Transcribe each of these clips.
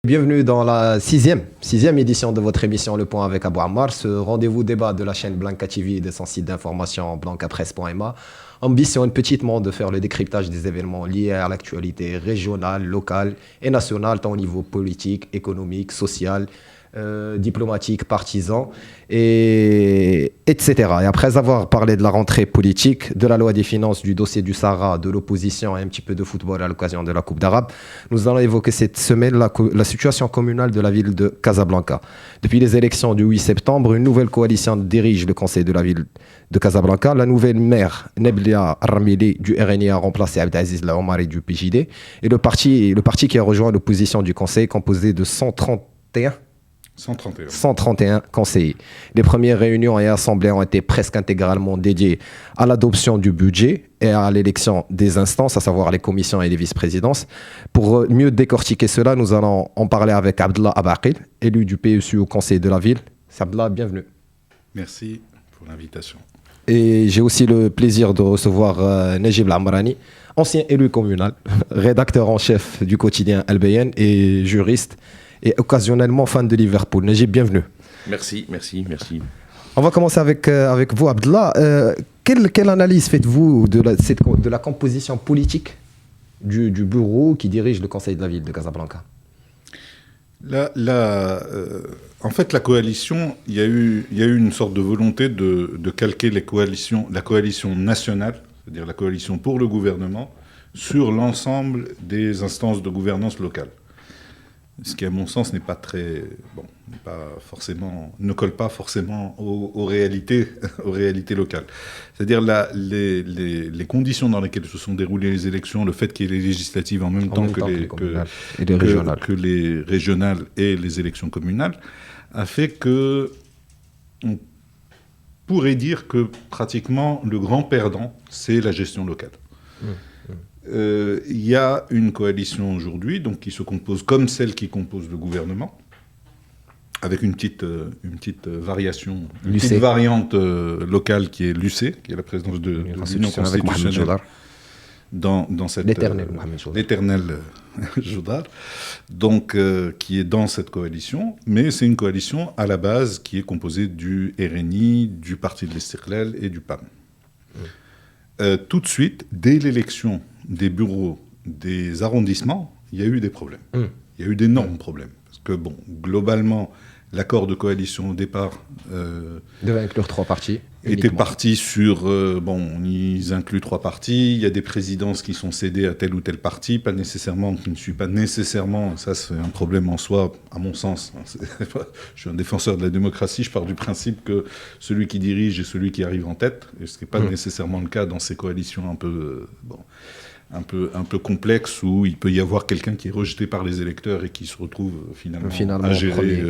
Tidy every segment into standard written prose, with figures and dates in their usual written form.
Bienvenue dans la sixième édition de votre émission Le Point avec Abou Ammar, ce rendez-vous débat de la chaîne Blanca TV et de son site d'information blancapresse.ma ambitionne petitement de faire le décryptage des événements liés à l'actualité régionale, locale et nationale, tant au niveau politique, économique, social, diplomatique, partisan, etc. Et après avoir parlé de la rentrée politique, de la loi des finances, du dossier du Sahara, de l'opposition et un petit peu de football à l'occasion de la Coupe d'Arabe, nous allons évoquer cette semaine la situation communale de la ville de Casablanca. Depuis les élections du 8 septembre, une nouvelle coalition dirige le conseil de la ville de Casablanca. La nouvelle maire, Neblia Armili du RNI, a remplacé Abdelaziz Laomari du PJD. Et le parti qui a rejoint l'opposition du conseil, composé de 131 conseillers. Les premières réunions et assemblées ont été presque intégralement dédiées à l'adoption du budget et à l'élection des instances, à savoir les commissions et les vice-présidences. Pour mieux décortiquer cela, nous allons en parler avec Abdallah Abaqil, élu du PSU au conseil de la ville. Abdallah, bienvenue. Merci pour l'invitation. Et j'ai aussi le plaisir de recevoir Najib Lamrani, ancien élu communal, rédacteur en chef du quotidien El Bayan et juriste, et occasionnellement fan de Liverpool. Najib, bienvenue. Merci. On va commencer avec vous, Abdallah. Quelle analyse faites-vous de la composition politique du bureau qui dirige le conseil de la ville de Casablanca? En fait, la coalition, il y a eu une sorte de volonté de calquer la coalition nationale, c'est-à-dire la coalition pour le gouvernement, sur l'ensemble des instances de gouvernance locale. Ce qui, à mon sens, ne colle pas forcément aux réalités locales. C'est-à-dire les conditions dans lesquelles se sont déroulées les élections, le fait qu'il y ait les législatives en même temps que les régionales et les élections communales, a fait que on pourrait dire que pratiquement le grand perdant, c'est la gestion locale. Il y a une coalition aujourd'hui qui se compose comme celle qui compose le gouvernement, avec une petite variation, une petite variante locale qui est l'UC, qui est la présidence de l'Union constitutionnelle dans cette l'éternel Joudar, qui est dans cette coalition, mais c'est une coalition à la base qui est composée du RNI, du Parti de l'Istiqlal et du PAM. Tout de suite, dès l'élection des bureaux des arrondissements, il y a eu des problèmes. Il y a eu d'énormes problèmes. Parce que, globalement, l'accord de coalition au départ devait inclure 3 partis. Était parti sur, ils incluent 3 partis, il y a des présidences qui sont cédées à tel ou tel parti, qui ne suit pas nécessairement, ça c'est un problème en soi, à mon sens. Je suis un défenseur de la démocratie, je pars du principe que celui qui dirige est celui qui arrive en tête, et ce qui n'est pas nécessairement le cas dans ces coalitions un peu complexe où il peut y avoir quelqu'un qui est rejeté par les électeurs et qui se retrouve finalement à gérer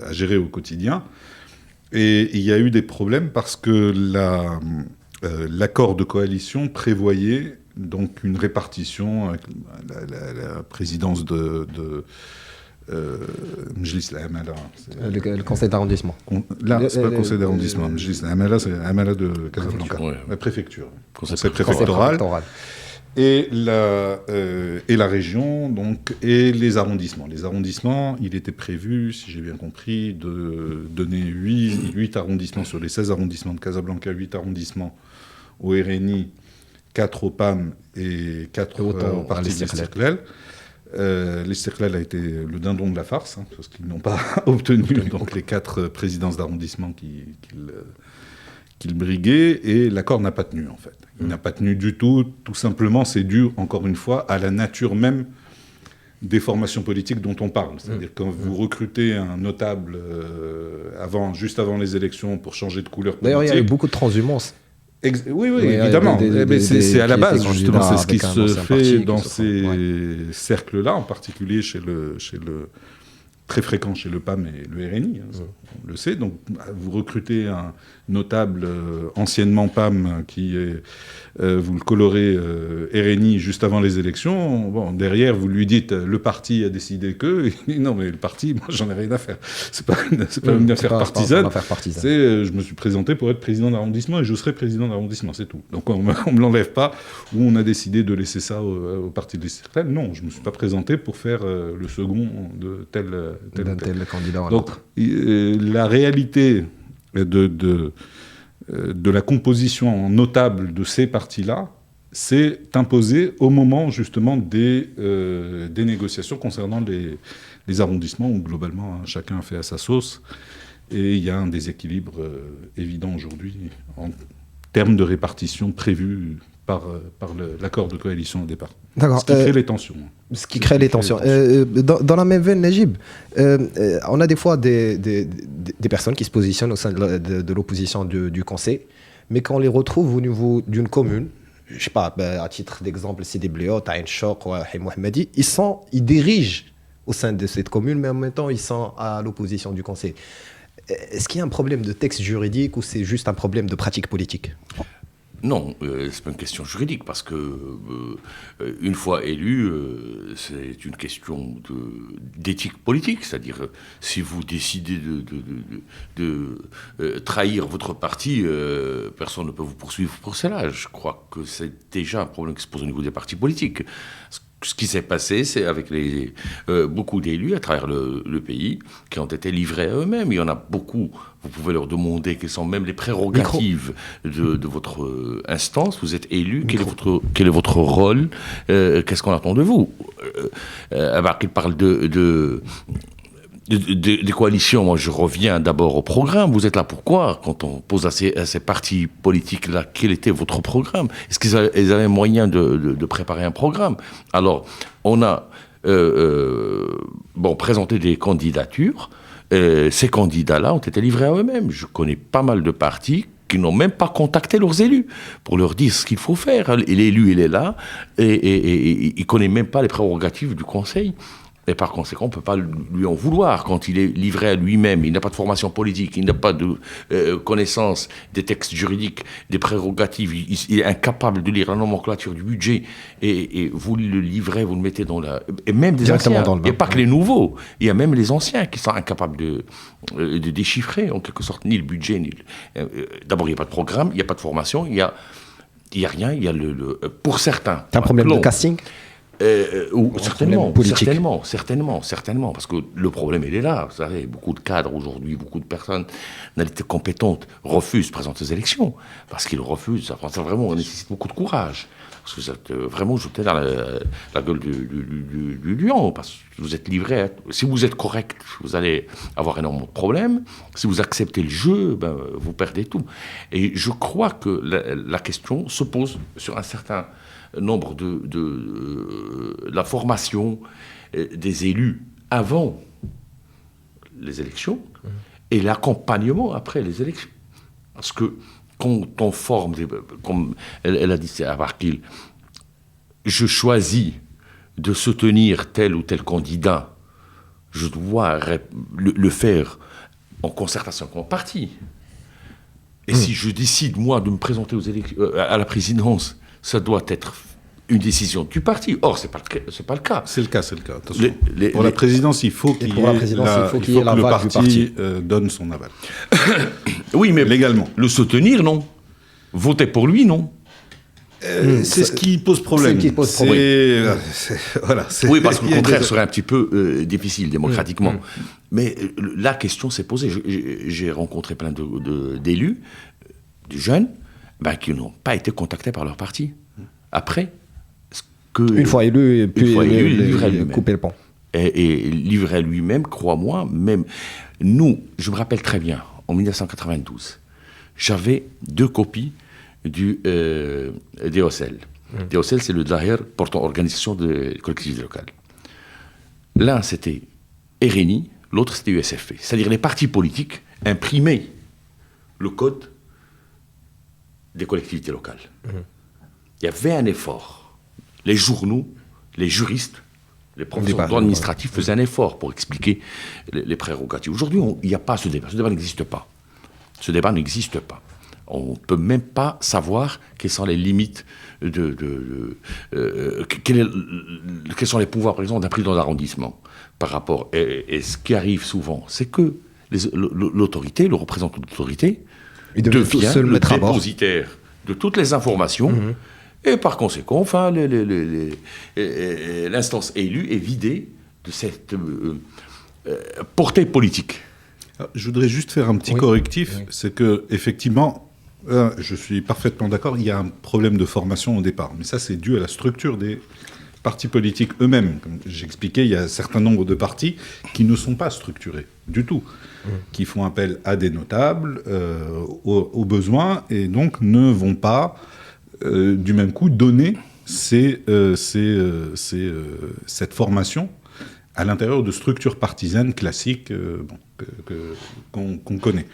à gérer au quotidien. Et il y a eu des problèmes parce que l'accord de coalition prévoyait donc une répartition avec la présidence de Mjlis Amala. Le conseil d'arrondissement. Là, c'est pas le conseil d'arrondissement. Mjlis Amala, c'est Amala de Casablanca. La préfecture. Conseil préfectoral. Et la région, et les arrondissements. Les arrondissements, il était prévu, si j'ai bien compris, de donner 8 arrondissements sur les 16 arrondissements de Casablanca, 8 arrondissements au RNI, 4 au PAM et 4 au Parti de l'Istiqlal. L'Istiqlal a été le dindon de la farce, parce qu'ils n'ont pas obtenu les 4 présidences d'arrondissement qu'il briguait, et l'accord n'a pas tenu, en fait. Il n'a pas tenu du tout simplement, c'est dû, encore une fois, à la nature même des formations politiques dont on parle. C'est-à-dire quand vous recrutez un notable juste avant les élections pour changer de couleur politique... D'ailleurs, il y a eu beaucoup de transhumance. Oui, évidemment. C'est à la base, justement, c'est ce qui se fait dans ces cercles-là, en particulier chez le très fréquent chez le PAM et le RNI, on le sait. Donc, vous recrutez un notable anciennement PAM qui est, vous le colorez RNI juste avant les élections. Bon, derrière, vous lui dites le parti a décidé que. Il dit non, mais le parti, moi, j'en ai rien à faire. C'est pas une affaire partisane. C'est je me suis présenté pour être président d'arrondissement et je serai président d'arrondissement, c'est tout. Donc, on me l'enlève pas. Ou on a décidé de laisser ça au parti de l'Israël. Non, je me suis pas présenté pour faire le second de tel candidat. Donc, la réalité de la composition notable de ces partis-là s'est imposée au moment, justement, des négociations concernant les arrondissements, où, globalement, chacun a fait à sa sauce. Et il y a un déséquilibre évident aujourd'hui en termes de répartition prévue par l'accord de coalition au départ. D'accord. Ce qui crée les tensions. Ce qui crée les tensions. Dans la même veine, Najib, on a des fois des personnes qui se positionnent au sein de l'opposition du Conseil, mais quand on les retrouve au niveau d'une commune, je ne sais pas, à titre d'exemple, Sidi Bléot, Aïn Choc, Haïm Mohamedi, ils dirigent au sein de cette commune, mais en même temps, ils sont à l'opposition du Conseil. Est-ce qu'il y a un problème de texte juridique ou c'est juste un problème de pratique politique ? Non, c'est pas une question juridique, parce que une fois élu, c'est une question d'éthique politique. C'est-à-dire, si vous décidez de trahir votre parti, personne ne peut vous poursuivre pour cela. Je crois que c'est déjà un problème qui se pose au niveau des partis politiques. Ce qui s'est passé, c'est avec beaucoup d'élus à travers le pays qui ont été livrés à eux-mêmes. Il y en a beaucoup, vous pouvez leur demander quelles sont même les prérogatives de votre instance. Vous êtes élu, quel est votre rôle, qu'est-ce qu'on attend de vous. Alors qu'il parle des coalitions, moi je reviens d'abord au programme. Vous êtes là pourquoi? Quand on pose à ces partis politiques-là, quel était votre programme? Est-ce qu'ils avaient moyen de préparer un programme? Alors, on a présenté des candidatures. Ces candidats-là ont été livrés à eux-mêmes. Je connais pas mal de partis qui n'ont même pas contacté leurs élus pour leur dire ce qu'il faut faire. L'élu, il est là, et il ne connaît même pas les prérogatives du Conseil. Et par conséquent, on ne peut pas lui en vouloir quand il est livré à lui-même. Il n'a pas de formation politique, il n'a pas de connaissance des textes juridiques, des prérogatives. Il est incapable de lire la nomenclature du budget. Et vous le livrez, vous le mettez dans la... Et même des anciens, il n'y a pas que les nouveaux. Il y a même les anciens qui sont incapables de déchiffrer, en quelque sorte, ni le budget, ni... D'abord, il n'y a pas de programme, il n'y a pas de formation, il n'y a rien. Il y a pour certains... C'est un problème de casting ? Certainement, parce que le problème, il est là. Vous savez, beaucoup de cadres aujourd'hui, beaucoup de personnalités compétentes refusent de présenter aux élections, parce qu'ils refusent. Ça vraiment nécessite beaucoup de courage. Parce que vous êtes vraiment jeté dans la gueule du lion, parce que vous êtes livré. Si vous êtes correct, vous allez avoir énormément de problèmes. Si vous acceptez le jeu, vous perdez tout. Et je crois que la question se pose sur un certain nombre de la formation des élus avant les élections et l'accompagnement après les élections. Parce que quand on forme, comme elle a dit à Barkil, je choisis de soutenir tel ou tel candidat, je dois le faire en concertation avec mon parti. Et si je décide, moi, de me présenter à la présidence, ça doit être une décision du parti. Or, c'est pas le cas. C'est le cas. Attention. Pour la présidence, il faut qu'il y ait le parti donne son aval. Oui, mais légalement. Le soutenir, non. Voter pour lui, non. C'est ce qui pose problème. Oui, parce que le contraire serait un petit peu difficile démocratiquement. Mais la question s'est posée. J'ai rencontré plein d'élus, de jeunes, qui n'ont pas été contactés par leur parti. Après, une fois élu, puis couper le pont. Et livré à lui-même, crois-moi, même nous, je me rappelle très bien, en 1992, j'avais 2 copies du DOCL. DOCL, c'est le Daher portant organisation des collectivités locales. L'un, c'était RNI, l'autre, c'était USFP. C'est-à-dire les partis politiques imprimaient le code des collectivités locales. Il y avait un effort. Les journaux, les juristes, Les professeurs de droit administratif faisaient un effort pour expliquer les prérogatives. Aujourd'hui, il n'y a pas ce débat. Ce débat n'existe pas. Ce débat n'existe pas. On ne peut même pas savoir quelles sont les limites quels sont les pouvoirs, par exemple, d'un président d'arrondissement par rapport. Et ce qui arrive souvent, c'est que l'autorité, le représentant de l'autorité, devient le dépositaire de toutes les informations. Et par conséquent, enfin, l'instance élue est vidée de cette portée politique. Alors, je voudrais juste faire un petit correctif, c'est que effectivement, je suis parfaitement d'accord, il y a un problème de formation au départ, mais ça c'est dû à la structure des partis politiques eux-mêmes. Comme j'expliquais, il y a un certain nombre de partis qui ne sont pas structurés du tout, qui font appel à des notables, aux besoins, et donc ne vont pas du même coup donner cette formation à l'intérieur de structures partisanes classiques qu'on connaît.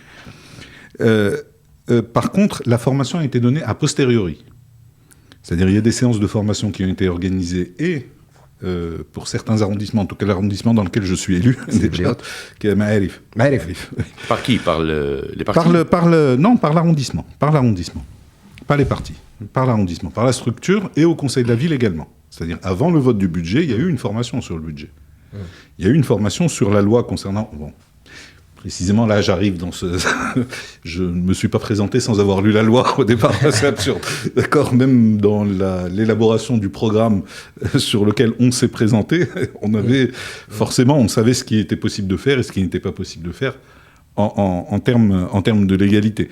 Par contre, la formation a été donnée a posteriori. C'est-à-dire il y a des séances de formation qui ont été organisées et pour certains arrondissements, en tout cas l'arrondissement dans lequel je suis élu, qui est Maarif. Par qui? Par les partis? Non, par l'arrondissement. Pas les partis. Par l'arrondissement, par la structure et au conseil de la ville également. C'est-à-dire, avant le vote du budget, il y a eu une formation sur le budget. Il y a eu une formation sur la loi concernant... Bon, précisément, là, j'arrive dans ce... Je ne me suis pas présenté sans avoir lu la loi au départ, c'est absurde. D'accord, même dans l'élaboration du programme sur lequel on s'est présenté, on avait... Forcément, on savait ce qui était possible de faire et ce qui n'était pas possible de faire en termes de légalité.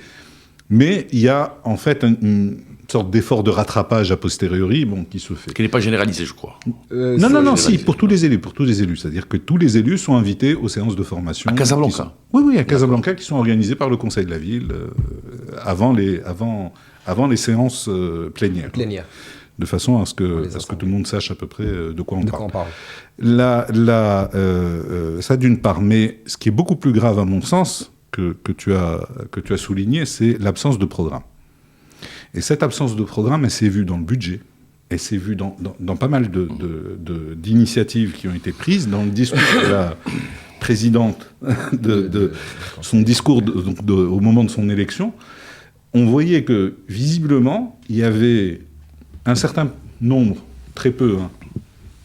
Mais il y a, en fait, une sorte d'effort de rattrapage a posteriori qui se fait. Qui n'est pas généralisé, je crois. Non, si, pour tous les élus. C'est-à-dire que tous les élus sont invités aux séances de formation. À Casablanca. Oui, à Casablanca, qui sont organisées par le conseil de la ville avant les séances plénières. De façon à ce que tout le monde sache à peu près de quoi on parle. Ça d'une part. Mais ce qui est beaucoup plus grave à mon sens, que tu as souligné, c'est l'absence de programme. Et cette absence de programme, elle s'est vue dans le budget, elle s'est vue dans pas mal d'initiatives qui ont été prises, dans le discours de la présidente, son discours au moment de son élection. On voyait que, visiblement, il y avait un certain nombre, très peu,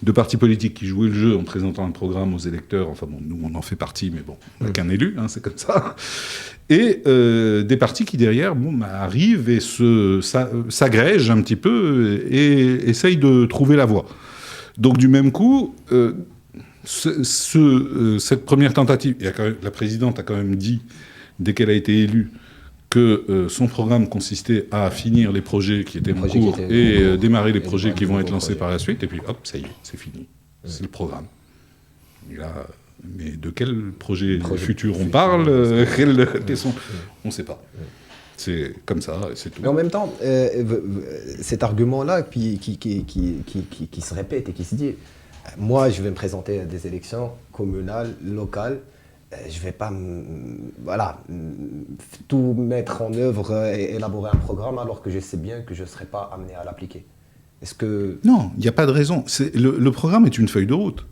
de partis politiques qui jouaient le jeu en présentant un programme aux électeurs. Enfin bon, nous, on en fait partie, mais bon, on n'a qu'un élu, c'est comme ça. Et des partis qui, derrière, arrivent et s'agrègent un petit peu et essayent de trouver la voie. Donc, du même coup, cette première tentative, la présidente a quand même dit, dès qu'elle a été élue, que son programme consistait à finir les projets qui étaient en cours et démarrer les projets qui vont être lancés par la suite. Et puis, hop, ça y est, c'est fini. C'est le programme. Mais de quel projet futur on parle on ne sait pas. C'est comme ça, c'est tout. Mais en même temps, cet argument-là qui se répète et qui se dit, moi, je vais me présenter à des élections communales, locales, je ne vais pas tout mettre en œuvre et élaborer un programme alors que je sais bien que je ne serai pas amené à l'appliquer. Est-ce que... Non, il n'y a pas de raison. Le programme est une feuille de route.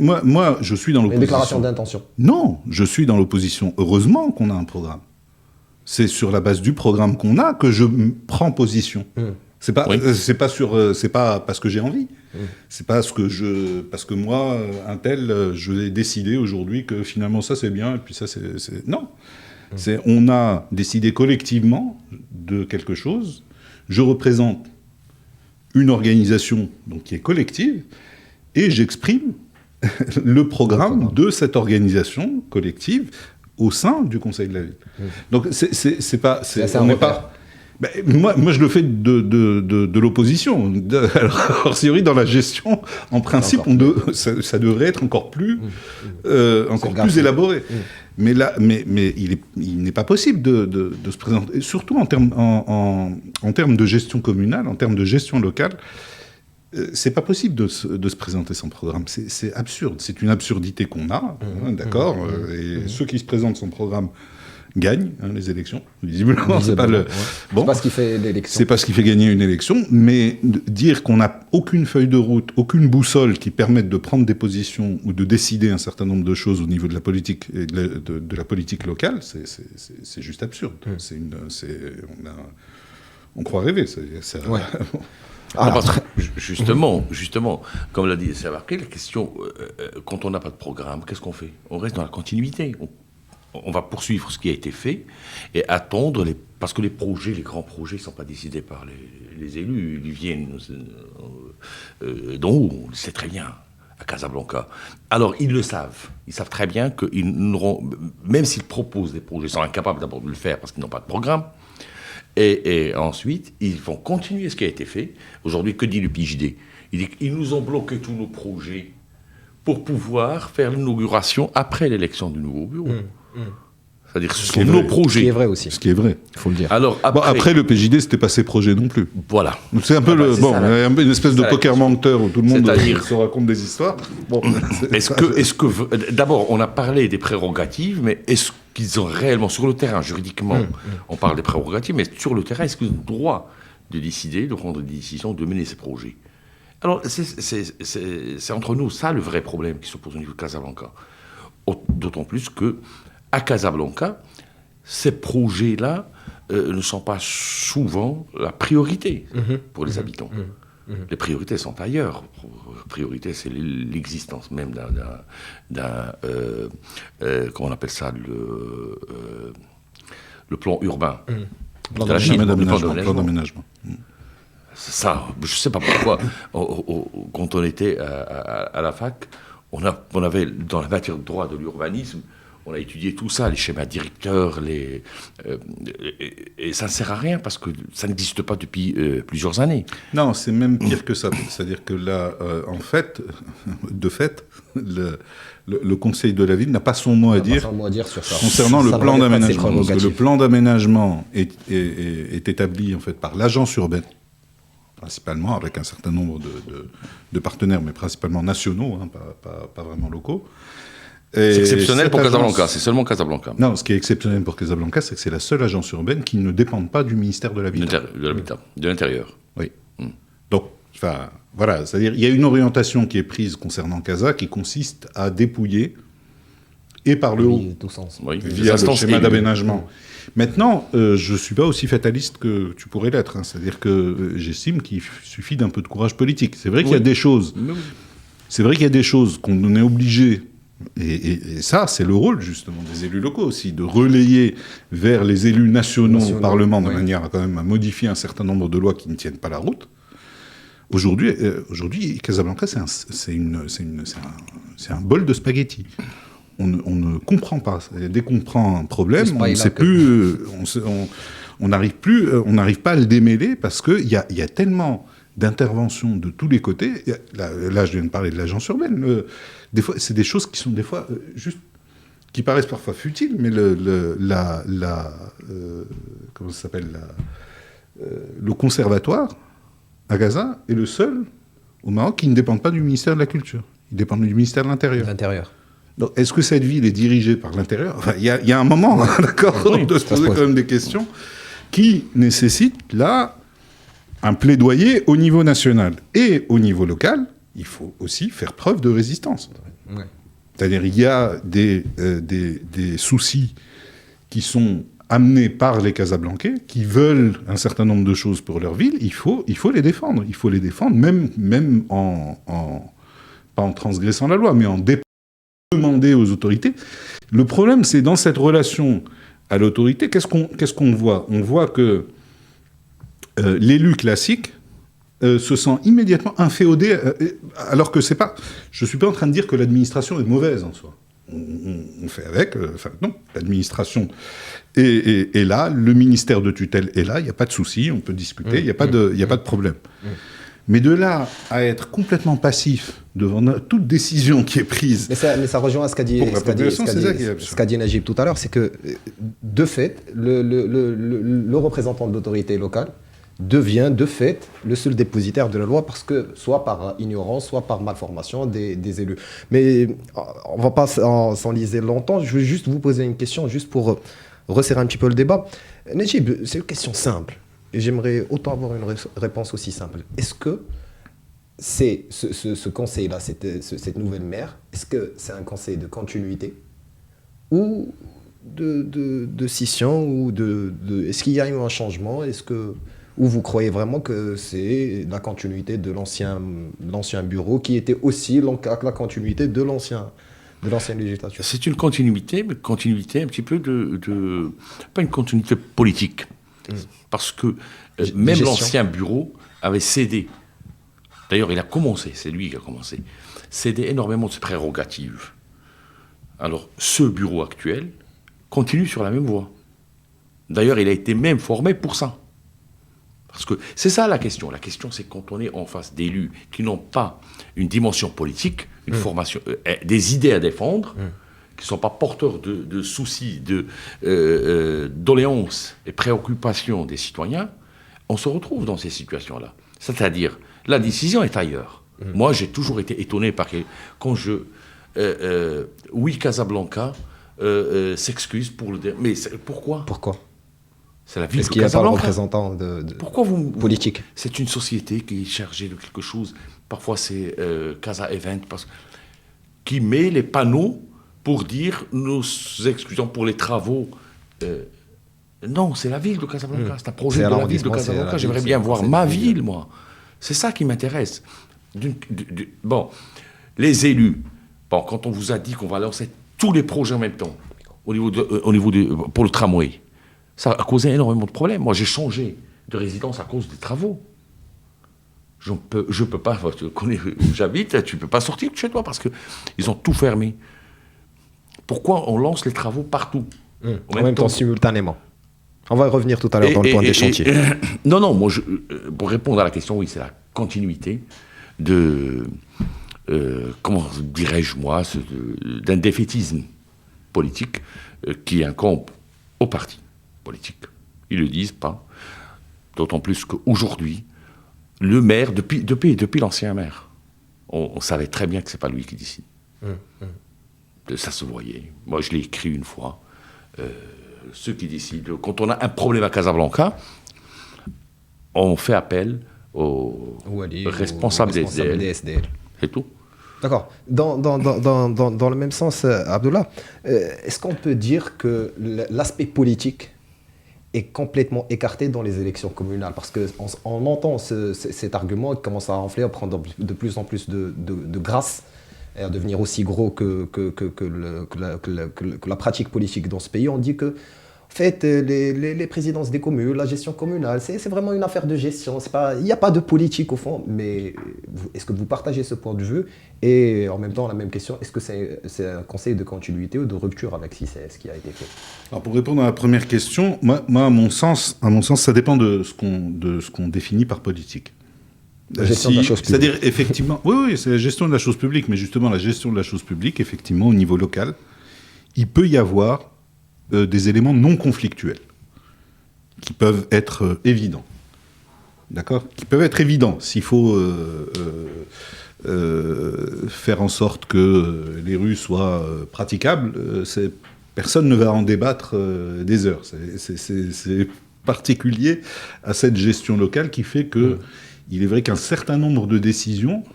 Moi, je suis dans l'opposition. Une déclaration d'intention. Non, je suis dans l'opposition. Heureusement qu'on a un programme. C'est sur la base du programme qu'on a que je prends position. C'est pas parce que j'ai envie. C'est pas parce que moi, un tel, je vais décider aujourd'hui que finalement ça c'est bien et puis ça c'est... Non. On a décidé collectivement de quelque chose. Je représente une organisation qui est collective et j'exprime le programme de cette organisation collective au sein du Conseil de la Ville. Donc c'est pas... on n'est pas... Ben, moi, je le fais de l'opposition. A fortiori, dans la gestion, en principe, ça devrait être encore plus élaboré. Mais là, il n'est pas possible de se présenter, surtout en termes de gestion communale, en termes de gestion locale. C'est pas possible de se présenter sans programme. C'est absurde. C'est une absurdité qu'on a, d'accord. Et ceux qui se présentent sans programme gagne les élections. Visiblement, c'est pas c'est pas ce qui fait l'élection. C'est pas ce qui fait gagner une élection, mais dire qu'on n'a aucune feuille de route, aucune boussole qui permette de prendre des positions ou de décider un certain nombre de choses au niveau de la politique et de la politique locale, c'est juste absurde. On croit rêver. Ouais. Alors, justement, comme l'a dit Savarké, la question, quand on n'a pas de programme, qu'est-ce qu'on fait? On reste dans la continuité. On va poursuivre ce qui a été fait et attendre, parce que les grands projets ne sont pas décidés par les élus, ils viennent d'en haut, on le sait très bien, à Casablanca. Alors, ils le savent. Ils savent très bien qu'ils n'auront, même s'ils proposent des projets, ils sont incapables d'abord de le faire parce qu'ils n'ont pas de programme. Et ensuite, ils vont continuer ce qui a été fait. Aujourd'hui, que dit le PJD? Il dit qu'ils nous ont bloqué tous nos projets pour pouvoir faire l'inauguration après l'élection du nouveau bureau. C'est-à-dire que ce sont nos projets. Ce qui est vrai aussi. Ce qui est vrai, il faut le dire. Alors, après le PJD, c'était pas ses projets non plus. Voilà. Donc c'est un peu une espèce de poker menteur où tout le monde se raconte des histoires. Bon. D'abord, on a parlé des prérogatives, mais est-ce qu'ils ont réellement, sur le terrain, juridiquement, on parle des prérogatives, mais sur le terrain, est-ce qu'ils ont le droit de décider, de prendre des décisions, de mener ces projets? Alors, c'est entre nous, ça, le vrai problème qui se pose au niveau de Casablanca. D'autant plus que à Casablanca, ces projets-là ne sont pas souvent la priorité pour les habitants. Les priorités sont ailleurs. La priorité, c'est l'existence même d'un comment on appelle ça, le plan urbain. Le plan d'aménagement. Ça, je ne sais pas pourquoi, quand on était à la fac, on avait, dans la matière de droit de l'urbanisme, on a étudié tout ça, les schémas directeurs, et ça ne sert à rien parce que ça n'existe pas depuis plusieurs années. Non, c'est même pire que ça. C'est-à-dire que là, de fait, le Conseil de la ville n'a pas son mot à dire sur ça. Concernant le plan d'aménagement. Parce que le plan d'aménagement est établi en fait par l'agence urbaine, principalement avec un certain nombre de partenaires, mais principalement nationaux, pas vraiment locaux. C'est exceptionnel pour Casablanca, c'est seulement Casablanca. Non, ce qui est exceptionnel pour Casablanca, c'est que c'est la seule agence urbaine qui ne dépend pas du ministère de l'Habitat. De l'Intérieur. Oui. Donc, voilà, c'est-à-dire il y a une orientation qui est prise concernant Casa qui consiste à dépouiller, et par le haut, via le schéma d'aménagement. Maintenant, je ne suis pas aussi fataliste que tu pourrais l'être. C'est-à-dire que j'estime qu'il suffit d'un peu de courage politique. C'est vrai qu'il y a des choses. C'est vrai qu'il y a des choses qu'on est obligé. Et ça, c'est le rôle justement des élus locaux aussi, de relayer vers les élus nationaux au Parlement de manière à quand même à modifier un certain nombre de lois qui ne tiennent pas la route. Aujourd'hui, Casablanca, c'est un bol de spaghettis. On ne comprend pas. Dès qu'on prend un problème, on ne sait plus, on n'arrive pas à le démêler parce qu'il y a tellement d'interventions de tous les côtés. Là, je viens de parler de l'agence urbaine. Des fois, c'est des choses qui sont des fois juste, qui paraissent parfois futiles, mais comment ça s'appelle, le conservatoire à Gaza est le seul au Maroc qui ne dépend pas du ministère de la Culture. Il dépend du ministère de l'Intérieur. Donc, est-ce que cette ville est dirigée par l'intérieur? Enfin, il y a un moment, d'accord, de se poser quand même des questions qui nécessitent là un plaidoyer au niveau national et au niveau local. Il faut aussi faire preuve de résistance. Ouais. C'est-à-dire il y a des soucis qui sont amenés par les Casablancais, qui veulent un certain nombre de choses pour leur ville. Il faut les défendre. Il faut les défendre, même pas en transgressant la loi, mais en demander aux autorités. Le problème, c'est dans cette relation à l'autorité, qu'est-ce qu'on voit? On voit que l'élu classique se sent immédiatement inféodé, alors que c'est pas... Je ne suis pas en train de dire que l'administration est mauvaise en soi. On fait avec... non, l'administration est là, le ministère de tutelle est là, il n'y a pas de souci, on peut discuter, il n'y a pas de problème. Mais de là à être complètement passif devant toute décision qui est prise... Mais ça rejoint à ce qu'a dit Najib tout à l'heure, c'est que, de fait, le représentant de l'autorité locale devient, de fait, le seul dépositaire de la loi, parce que, soit par ignorance, soit par malformation des élus. Mais on ne va pas s'enliser longtemps, je veux juste vous poser une question, juste pour resserrer un petit peu le débat. Najib, c'est une question simple. Et j'aimerais autant avoir une réponse aussi simple. Est-ce que c'est ce conseil-là, cette nouvelle maire, est-ce que c'est un conseil de continuité ou de scission ou est-ce qu'il y a eu un changement? Ou vous croyez vraiment que c'est la continuité de l'ancien bureau qui était aussi la continuité de l'ancienne législature? C'est une continuité, mais continuité un petit peu pas une continuité politique. Parce que même l'ancien bureau avait cédé. D'ailleurs, il a commencé, c'est lui qui a commencé, cédé énormément de ses prérogatives. Alors, ce bureau actuel continue sur la même voie. D'ailleurs, il a été même formé pour ça. Parce que c'est ça la question. La question, c'est quand on est en face d'élus qui n'ont pas une dimension politique, une formation, des idées à défendre, qui ne sont pas porteurs de soucis, doléances et préoccupations des citoyens, on se retrouve dans ces situations-là. C'est-à-dire, la décision est ailleurs. Moi, j'ai toujours été étonné par quand oui, Casablanca s'excuse pour le... Mais pourquoi ? Pourquoi ? C'est la ville Est-ce de qu'il n'y a pas de Casablanca. représentant Pourquoi politique ? C'est une société qui est chargée de quelque chose. Parfois, c'est Casa Event, qui met les panneaux pour dire nous excusons pour les travaux. Non, c'est la ville de Casablanca. C'est un projet de la ville de Casablanca. J'aimerais bien voir ma ville, moi. C'est ça qui m'intéresse. Bon, les élus, quand on vous a dit qu'on va lancer tous les projets en même temps, pour le tramway, ça a causé énormément de problèmes. Moi, j'ai changé de résidence à cause des travaux. Je peux pas, tu connais où j'habite, tu peux pas sortir de chez toi parce qu'ils ont tout fermé. Pourquoi on lance les travaux partout en même temps, simultanément. On va revenir tout à l'heure dans le point des chantiers. Non, moi, pour répondre à la question, oui, c'est la continuité comment dirais-je moi, d'un défaitisme politique qui incombe aux partis politiques. Ils ne le disent pas. D'autant plus qu'aujourd'hui, le maire, depuis l'ancien maire, on savait très bien que ce n'est pas lui qui décide. Ça se voyait. Moi, je l'ai écrit une fois. Ceux qui décident, quand on a un problème à Casablanca, on fait appel aux responsables des SDL. C'est tout. D'accord. Dans le même sens, Abdullah, est-ce qu'on peut dire que l'aspect politique est complètement écarté dans les élections communales? Parce qu'on entend cet argument qui commence à enfler, à prendre de plus en plus de grâce et à devenir aussi gros que la pratique politique dans ce pays. On dit que en fait, les présidences des communes, la gestion communale, c'est vraiment une affaire de gestion. Il n'y a pas de politique au fond. Mais est-ce que vous partagez ce point de vue? Et en même temps, la même question, est-ce que c'est un conseil de continuité ou de rupture avec ce qui a été fait? Alors pour répondre à la première question, moi à mon sens, ça dépend de ce qu'on définit par politique. La gestion de la chose publique. C'est-à-dire, effectivement, oui, c'est la gestion de la chose publique, mais justement, la gestion de la chose publique, effectivement, au niveau local, il peut y avoir des éléments non conflictuels qui peuvent être évidents. D'accord ? Qui peuvent être évidents. S'il faut faire en sorte que les rues soient praticables, personne ne va en débattre des heures. C'est particulier à cette gestion locale qui fait que il est vrai qu'un certain nombre de décisions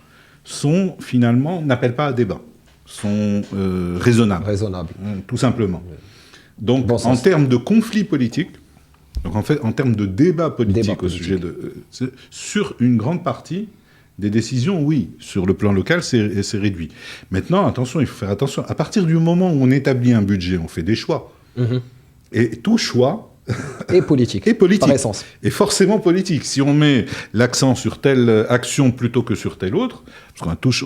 n'appellent pas à débat, sont raisonnables. Tout simplement. Donc, en termes de conflit politique, donc en fait, en termes de débat politique au sujet sur une grande partie des décisions, oui, sur le plan local, c'est réduit. Maintenant, attention, il faut faire attention. À partir du moment où on établit un budget, on fait des choix. Et tout choix est politique, par essence. Et forcément politique. Si on met l'accent sur telle action plutôt que sur telle autre, parce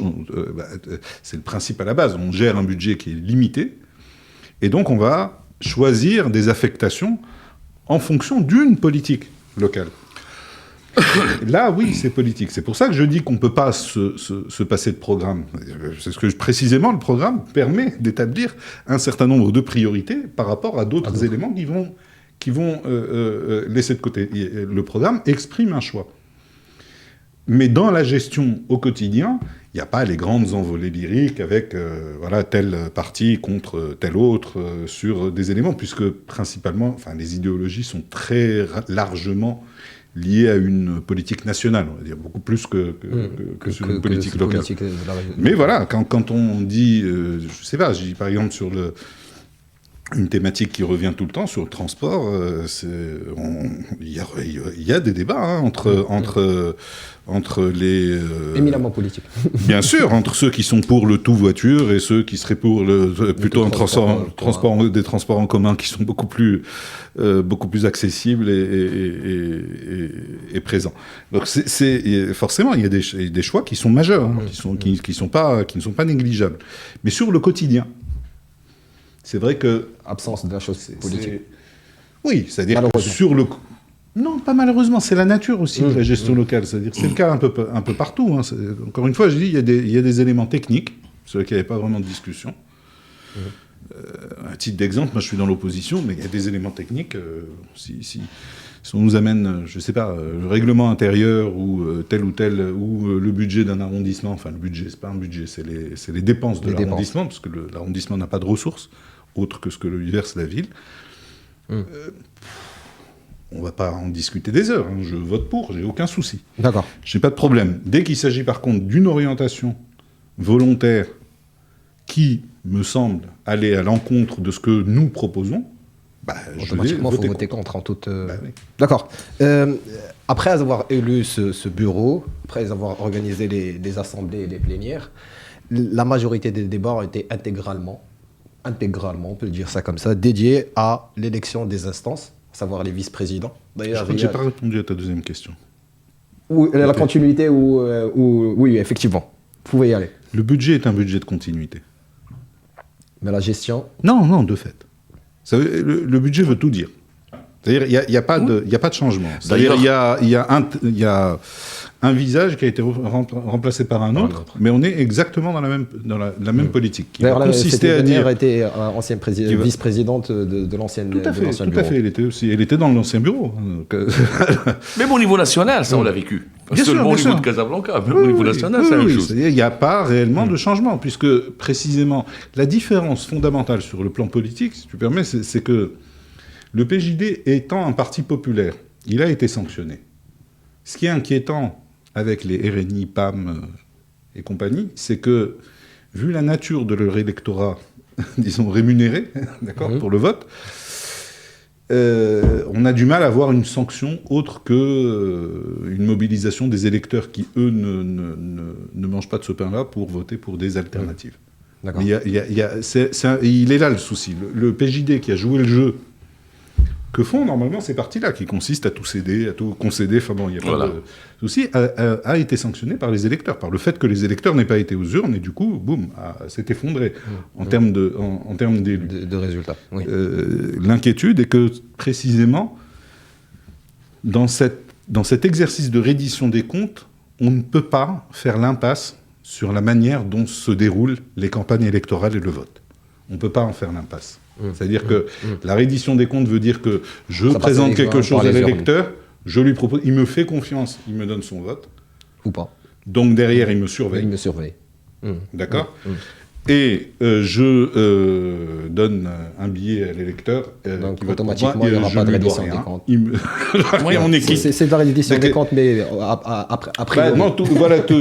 c'est le principe à la base, on gère un budget qui est limité, et donc on va choisir des affectations en fonction d'une politique locale. Là, oui, c'est politique. C'est pour ça que je dis qu'on ne peut pas se passer de programme. C'est ce que précisément le programme permet d'établir un certain nombre de priorités par rapport à d'autres éléments qui vont laisser de côté. Le programme exprime un choix. Mais dans la gestion au quotidien, il n'y a pas les grandes envolées lyriques avec voilà, tel parti contre tel autre sur des éléments, puisque principalement, enfin, les idéologies sont très largement liées à une politique nationale, on va dire, beaucoup plus que sur une politique locale. Mais voilà, quand on dit, je ne sais pas, je dis par exemple sur une thématique qui revient tout le temps sur le transport, il y a des débats hein, entre les... éminemment politiques. Bien sûr, entre ceux qui sont pour le tout voiture et ceux qui seraient pour plutôt des transports en commun qui sont beaucoup plus accessibles et présents. Donc forcément, il y a des choix qui sont majeurs, hein, qui ne sont pas négligeables. Mais sur le quotidien, c'est vrai que... Absence de la chose politique. Oui, c'est-à-dire que sur le... Non, pas malheureusement, c'est la nature aussi de la gestion locale. C'est-à-dire c'est le cas un peu partout. Hein. Encore une fois, je dis, il y a des éléments techniques sur lesquels il n'y avait pas vraiment de discussion. À titre d'exemple, moi je suis dans l'opposition, mais il y a des éléments techniques. Si on nous amène, je ne sais pas, le règlement intérieur ou tel ou tel, ou le budget d'un arrondissement, enfin le budget, c'est pas un budget, c'est les dépenses de l'arrondissement, parce que l'arrondissement n'a pas de ressources, autre que ce que lui verse la ville. On ne va pas en discuter des heures, hein. Je vote pour, j'ai aucun souci. D'accord. Je n'ai pas de problème. Dès qu'il s'agit par contre d'une orientation volontaire qui me semble aller à l'encontre de ce que nous proposons, automatiquement, il faut voter contre en toute... Oui. D'accord. Après avoir élu ce bureau, après avoir organisé les assemblées et les plénières, la majorité des débats ont été intégralement, on peut dire ça comme ça, dédiés à l'élection des instances, à savoir les vice-présidents. D'ailleurs, je crois que je n'ai pas répondu à ta deuxième question. La continuité oui, effectivement. Vous pouvez y aller. Le budget est un budget de continuité. Mais la gestion... Non, de fait. Le budget veut tout dire. C'est-à-dire, il n'y a pas de changement. C'est-à-dire, il y a un visage qui a été remplacé par un autre, mais on est exactement dans la même politique. D'ailleurs, cette dernière était ancienne vice-présidente de l'ancienne bureau. Tout à fait. Elle était dans l'ancien bureau. Même au niveau national, ça, on l'a vécu. Pas seulement au niveau de Casablanca, mais au niveau national, c'est la même chose. Il n'y a pas réellement de changement, puisque, précisément, la différence fondamentale sur le plan politique, si tu permets, c'est que le PJD étant un parti populaire, il a été sanctionné. Ce qui est inquiétant avec les RNI, PAM et compagnie, c'est que, vu la nature de leur électorat, disons rémunéré, d'accord, pour le vote, on a du mal à avoir une sanction autre qu'une mobilisation des électeurs qui, eux, ne mangent pas de ce pain-là pour voter pour des alternatives. D'accord. Mais il est là le souci. Le PJD qui a joué le jeu que font normalement ces partis-là, qui consistent à tout céder, à tout concéder, enfin bon, il n'y a pas de souci, a été sanctionné par les électeurs, par le fait que les électeurs n'aient pas été aux urnes, et du coup, boum, s'est effondré en termes d'élus. De résultats, oui. L'inquiétude est que, précisément, dans cet exercice de reddition des comptes, on ne peut pas faire l'impasse sur la manière dont se déroulent les campagnes électorales et le vote. On ne peut pas en faire l'impasse. C'est-à-dire que la reddition des comptes veut dire que je présente quelque chose à l'électeur, je lui propose, il me fait confiance, il me donne son vote. Ou pas. Donc derrière, il me surveille. Il me surveille. D'accord. Et je donne un billet à l'électeur. Donc automatiquement, il n'y aura pas de reddition des comptes. On est qui ? C'est de la reddition des comptes, mais après. Non,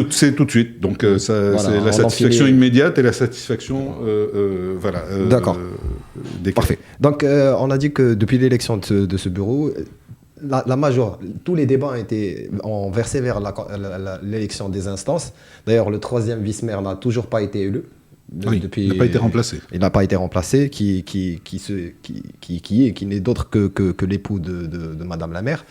c'est tout de suite. Donc c'est la satisfaction immédiate et la satisfaction. D'accord. Parfait. Donc on a dit que depuis l'élection de ce bureau, tous les débats ont versé vers l'élection des instances. D'ailleurs, le troisième vice-maire n'a toujours pas été élu. Il n'a pas été remplacé. Il n'a pas été remplacé, qui n'est d'autre que l'époux de Madame la maire.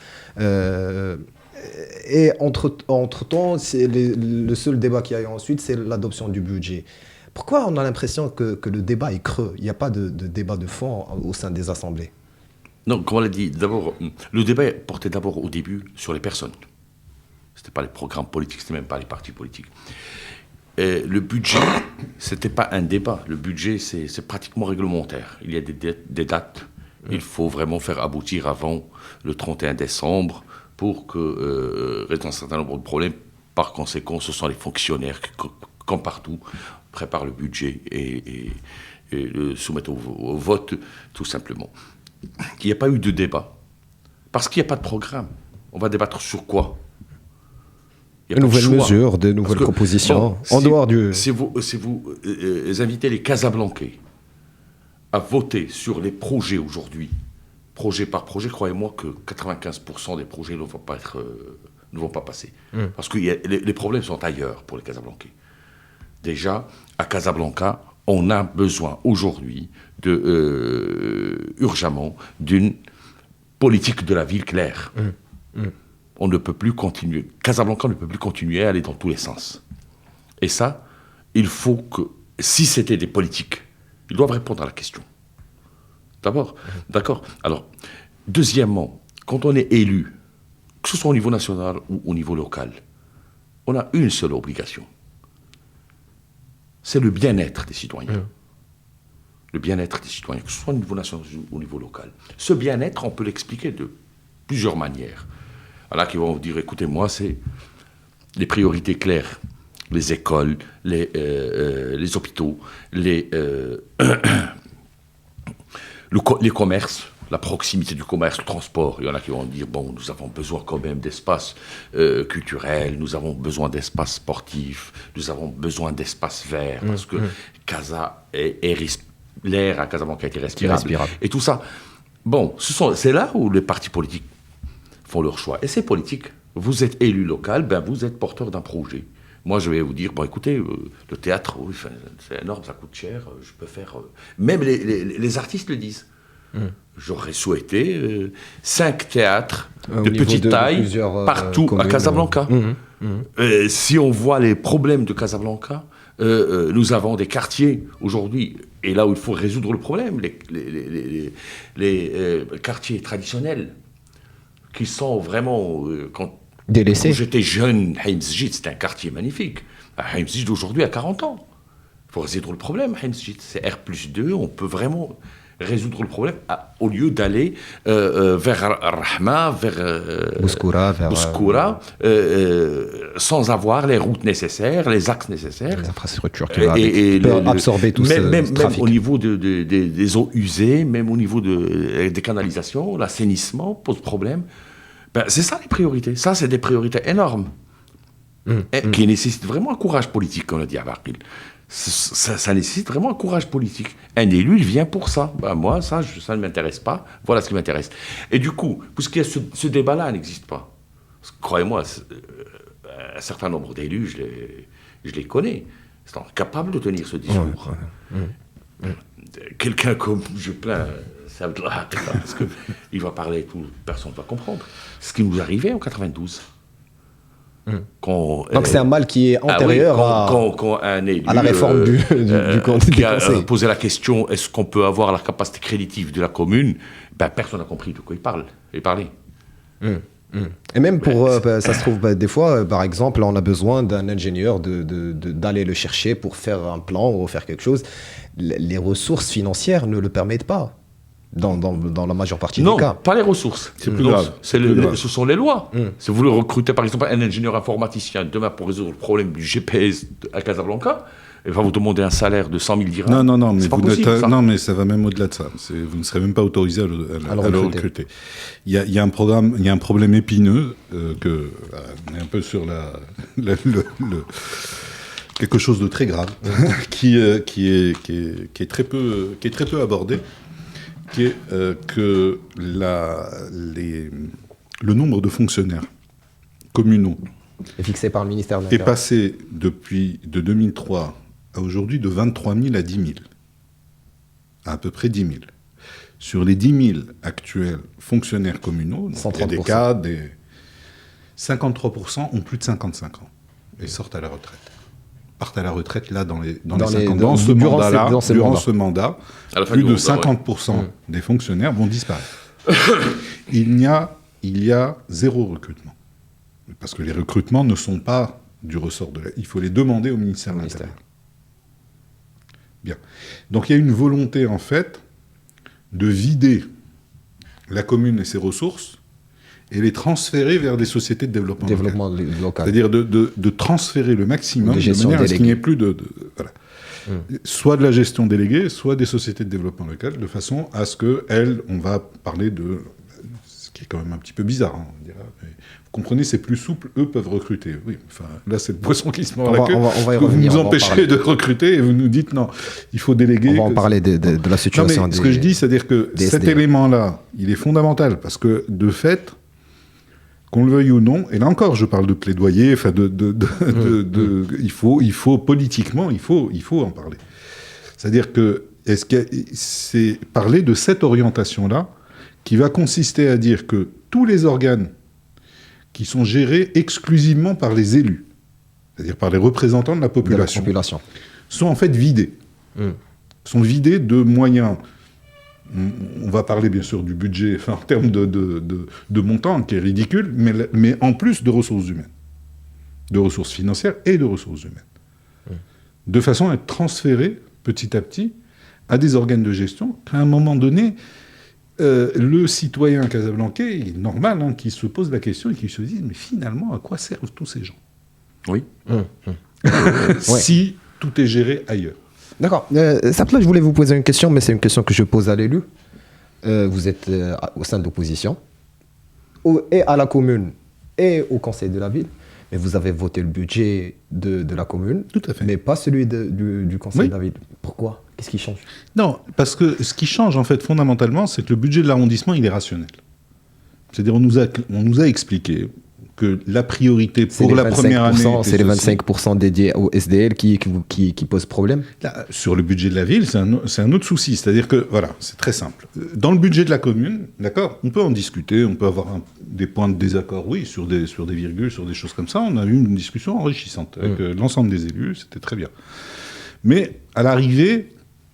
Et entre-temps, le seul débat qu'il y a eu ensuite, c'est l'adoption du budget. Pourquoi on a l'impression que le débat est creux ? Il n'y a pas de débat de fond au sein des assemblées. Non, comme on l'a dit, d'abord, le débat portait d'abord au début sur les personnes. Ce n'était pas les programmes politiques, ce n'était même pas les partis politiques. Le budget, ce n'était pas un débat. Le budget, c'est pratiquement réglementaire. Il y a des dates. Il faut vraiment faire aboutir avant le 31 décembre pour que reste un certain nombre de problèmes Par conséquent, ce sont les fonctionnaires qui, comme partout, préparent le budget et le soumettent au vote, tout simplement. Il n'y a pas eu de débat, parce qu'il n'y a pas de programme. On va débattre sur quoi? De nouvelles mesures, de nouvelles propositions, en dehors du... Si vous invitez les Casablancais à voter sur les projets aujourd'hui, projet par projet, croyez-moi que 95% des projets ne vont pas passer. Parce que les problèmes sont ailleurs pour les Casablancais. Déjà, à Casablanca, on a besoin aujourd'hui urgemment d'une politique de la ville claire. On ne peut plus continuer. Casablanca ne peut plus continuer à aller dans tous les sens. Et ça, il faut que, si c'était des politiques, ils doivent répondre à la question. D'abord, d'accord. Alors, deuxièmement, quand on est élu, que ce soit au niveau national ou au niveau local, on a une seule obligation. C'est le bien-être des citoyens. Le bien-être des citoyens, que ce soit au niveau national ou au niveau local. Ce bien-être, on peut l'expliquer de plusieurs manières. Voilà, qui vont vous dire, écoutez-moi, c'est les priorités claires. Les écoles, les hôpitaux, les commerces, la proximité du commerce, le transport. Il y en a qui vont dire, bon, nous avons besoin quand même d'espace culturel, nous avons besoin d'espace sportif, nous avons besoin d'espace vert, parce que l'air à Casablanca a été respirable. Et tout ça. Bon, c'est là où les partis politiques font leur choix. Et c'est politique. Vous êtes élu local, ben vous êtes porteur d'un projet. Moi, je vais vous dire, bon, écoutez, le théâtre, oui, c'est énorme, ça coûte cher, je peux faire... Même les artistes le disent. J'aurais souhaité 5 théâtres de petite taille partout à Casablanca. Si on voit les problèmes de Casablanca, nous avons des quartiers aujourd'hui, et là où il faut résoudre le problème, les quartiers traditionnels, qui sont vraiment... délaissés. Quand j'étais jeune, Haïm Sjid, c'était un quartier magnifique. Haïm Sjid, aujourd'hui, a 40 ans. Il faut résoudre le problème, Haïm Sjid. C'est R+2, on peut vraiment résoudre le problème au lieu d'aller vers Rahma, vers Bouskoura, sans avoir les routes nécessaires, les axes nécessaires. Les infrastructures qui vont absorber tout ce trafic. Même au niveau des eaux usées, même au niveau des canalisations, l'assainissement pose problème. Ben, c'est ça les priorités. Ça, c'est des priorités énormes qui nécessitent vraiment un courage politique, comme l'a dit Abarkil. Ça nécessite vraiment un courage politique. Un élu, il vient pour ça. Ben, moi, ça ne m'intéresse pas. Voilà ce qui m'intéresse. Et du coup, puisqu'il y a ce débat-là n'existe pas, croyez-moi, un certain nombre d'élus, je les connais, sont capables de tenir ce discours. Quelqu'un comme je plains... c'est Abdellah, parce qu'il va parler et tout, personne ne va comprendre. C'est ce qui nous arrivait en 92. Donc c'est un mal qui est antérieur quand un élu, à la réforme du qui a posé la question, est-ce qu'on peut avoir la capacité créditive de la commune? Ben, personne n'a compris de quoi il parlait. Et même pour, ça se trouve, des fois, par exemple, on a besoin d'un ingénieur d'aller le chercher pour faire un plan ou faire quelque chose. Les ressources financières ne le permettent pas. Dans la majeure partie des cas. Non, pas les ressources. C'est plus grave. Ce sont les lois. Si vous voulez recruter, par exemple, un ingénieur informaticien demain pour résoudre le problème du GPS à Casablanca, il va vous demander un salaire de 100 000 dirhams. Non, mais ça va même au-delà de ça. Vous ne serez même pas autorisé à le recruter. Il y a un problème épineux on est un peu sur quelque chose de très grave qui est très peu abordé. Qui est que le nombre de fonctionnaires communaux est fixé par le ministère de l'Intérieur. Est passé de 2003 à aujourd'hui de 23 000 à 10 000. À peu près 10 000. Sur les 10 000 actuels fonctionnaires communaux, il y a des cas, 53% ont plus de 55 ans et sortent à la retraite. Partent à la retraite là dans ce mandat, plus de 50% des fonctionnaires vont disparaître. Il y a zéro recrutement. Parce que les recrutements ne sont pas du ressort de il faut les demander au ministère de l'Intérieur. Bien. Donc il y a une volonté en fait de vider la commune et ses ressources et les transférer vers des sociétés de développement local. C'est-à-dire de transférer le maximum de manière à ce qu'il n'y ait plus voilà. Soit de la gestion déléguée, soit des sociétés de développement local, de façon à ce qu'elles, on va parler de... Ce qui est quand même un petit peu bizarre, hein, on dira, mais vous comprenez, c'est plus souple, eux peuvent recruter. Oui, enfin, là, c'est le poisson qui se mord la queue. Vous nous empêchez de recruter et vous nous dites non, il faut déléguer. On va en parler de la situation. Non, mais ce que je dis, c'est-à-dire que cet élément-là, il est fondamental, parce que, de fait... qu'on le veuille ou non, et là encore, je parle de plaidoyer, enfin il faut politiquement, il faut en parler. C'est-à-dire que c'est parler de cette orientation-là qui va consister à dire que tous les organes qui sont gérés exclusivement par les élus, c'est-à-dire par les représentants de la population, sont en fait vidés. Sont vidés de moyens. On va parler bien sûr du budget, enfin, en termes de montant, qui est ridicule, mais en plus de ressources humaines, de ressources financières et de ressources humaines, de façon à être transférées petit à petit à des organes de gestion, qu'à un moment donné, le citoyen casablancais, il est normal, hein, qui se pose la question et qui se dit, mais finalement, à quoi servent tous ces gens ? Oui. Si tout est géré ailleurs. D'accord. Sapla, je voulais vous poser une question, mais c'est une question que je pose à l'élu. Vous êtes au sein de l'opposition, et à la commune, et au conseil de la ville, mais vous avez voté le budget de la commune, tout à fait, mais pas celui du conseil de la ville. Pourquoi ? Qu'est-ce qui change ? Non, parce que ce qui change, en fait, fondamentalement, c'est que le budget de l'arrondissement, il est rationnel. C'est-à-dire, on nous a expliqué que la priorité pour la première année... C'est les 25% dédiés au SDL qui posent problème. Là, sur le budget de la ville, c'est un autre souci. C'est-à-dire que, voilà, c'est très simple. Dans le budget de la commune, d'accord, on peut en discuter, on peut avoir des points de désaccord, oui, sur des virgules, sur des choses comme ça. On a eu une discussion enrichissante avec l'ensemble des élus, c'était très bien. Mais à l'arrivée,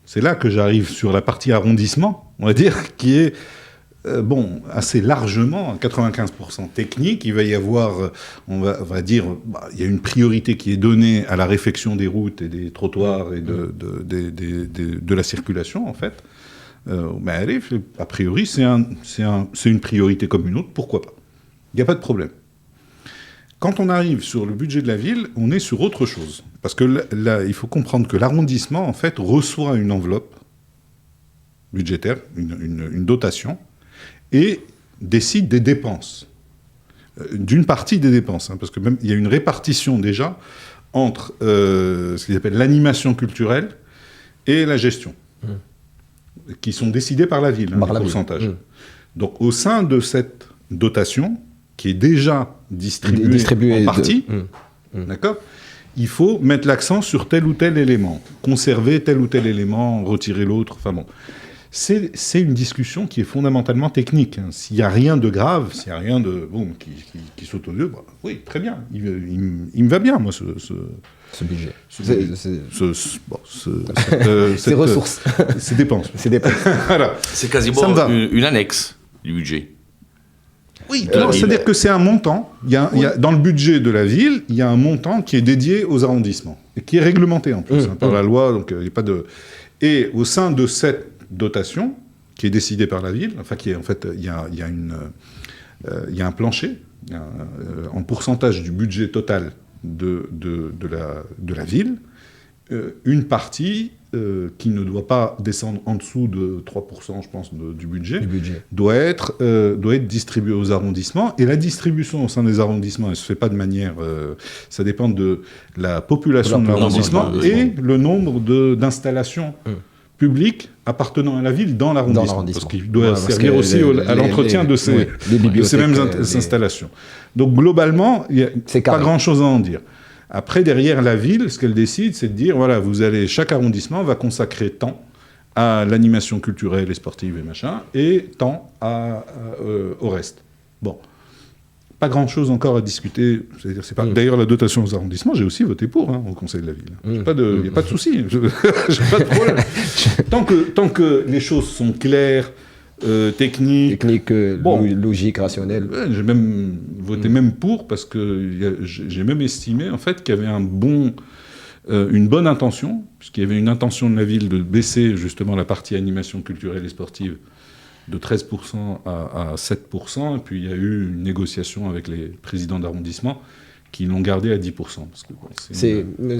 c'est là que j'arrive sur la partie arrondissement, on va dire, qui est... assez largement, 95% technique. Il va y avoir, on va dire, il y a une priorité qui est donnée à la réfection des routes et des trottoirs et de la circulation, en fait. A priori, c'est une priorité comme une autre, pourquoi pas ? Il n'y a pas de problème. Quand on arrive sur le budget de la ville, on est sur autre chose. Parce que là, il faut comprendre que l'arrondissement, en fait, reçoit une enveloppe budgétaire, une dotation, et décide des dépenses, d'une partie des dépenses, hein, parce que même il y a une répartition déjà entre ce qu'ils appellent l'animation culturelle et la gestion, qui sont décidées par la ville, par les pourcentages. Donc au sein de cette dotation, qui est déjà distribuée en partie, d'accord, il faut mettre l'accent sur tel ou tel élément, conserver tel ou tel élément, retirer l'autre, enfin bon. C'est une discussion qui est fondamentalement technique. Hein. S'il n'y a rien de grave, s'il n'y a rien de qui saute aux yeux, oui, très bien. Il me va bien, moi, ce budget. Ces ressources. Ces dépenses. Voilà. C'est quasiment une annexe du budget. Oui, c'est-à-dire que c'est un montant. Dans le budget de la ville, il y a un montant qui est dédié aux arrondissements, et qui est réglementé en plus par la loi. Donc, il n'y a pas de... Et au sein de cette dotation, qui est décidée par la ville, enfin, qui est en fait, il y a un plancher, en pourcentage du budget total de la ville, une partie qui ne doit pas descendre en dessous de 3%, je pense, du budget, doit être distribuée aux arrondissements. Et la distribution au sein des arrondissements, elle ne se fait pas de manière... ça dépend de la population de l'arrondissement et le nombre d'installations publiques appartenant à la ville dans l'arrondissement. Parce qu'il doit servir aussi à l'entretien de ces mêmes installations. Donc globalement, il n'y a pas grand-chose à en dire. Après, derrière la ville, ce qu'elle décide, c'est de dire, voilà, chaque arrondissement va consacrer tant à l'animation culturelle et sportive et machin, et tant au reste. Bon. Pas grand-chose encore à discuter. D'ailleurs, la dotation aux arrondissements, j'ai aussi voté pour, au Conseil de la Ville. Il n'y a pas de souci. J'ai pas de problème. Tant que les choses sont claires, techniques... logiques, rationnelles. J'ai même voté même pour, parce que j'ai même estimé, en fait, qu'il y avait une bonne intention, puisqu'il y avait une intention de la ville de baisser, justement, la partie animation culturelle et sportive de 13% à 7%, et puis il y a eu une négociation avec les présidents d'arrondissement qui l'ont gardé à 10%. Parce que, bon,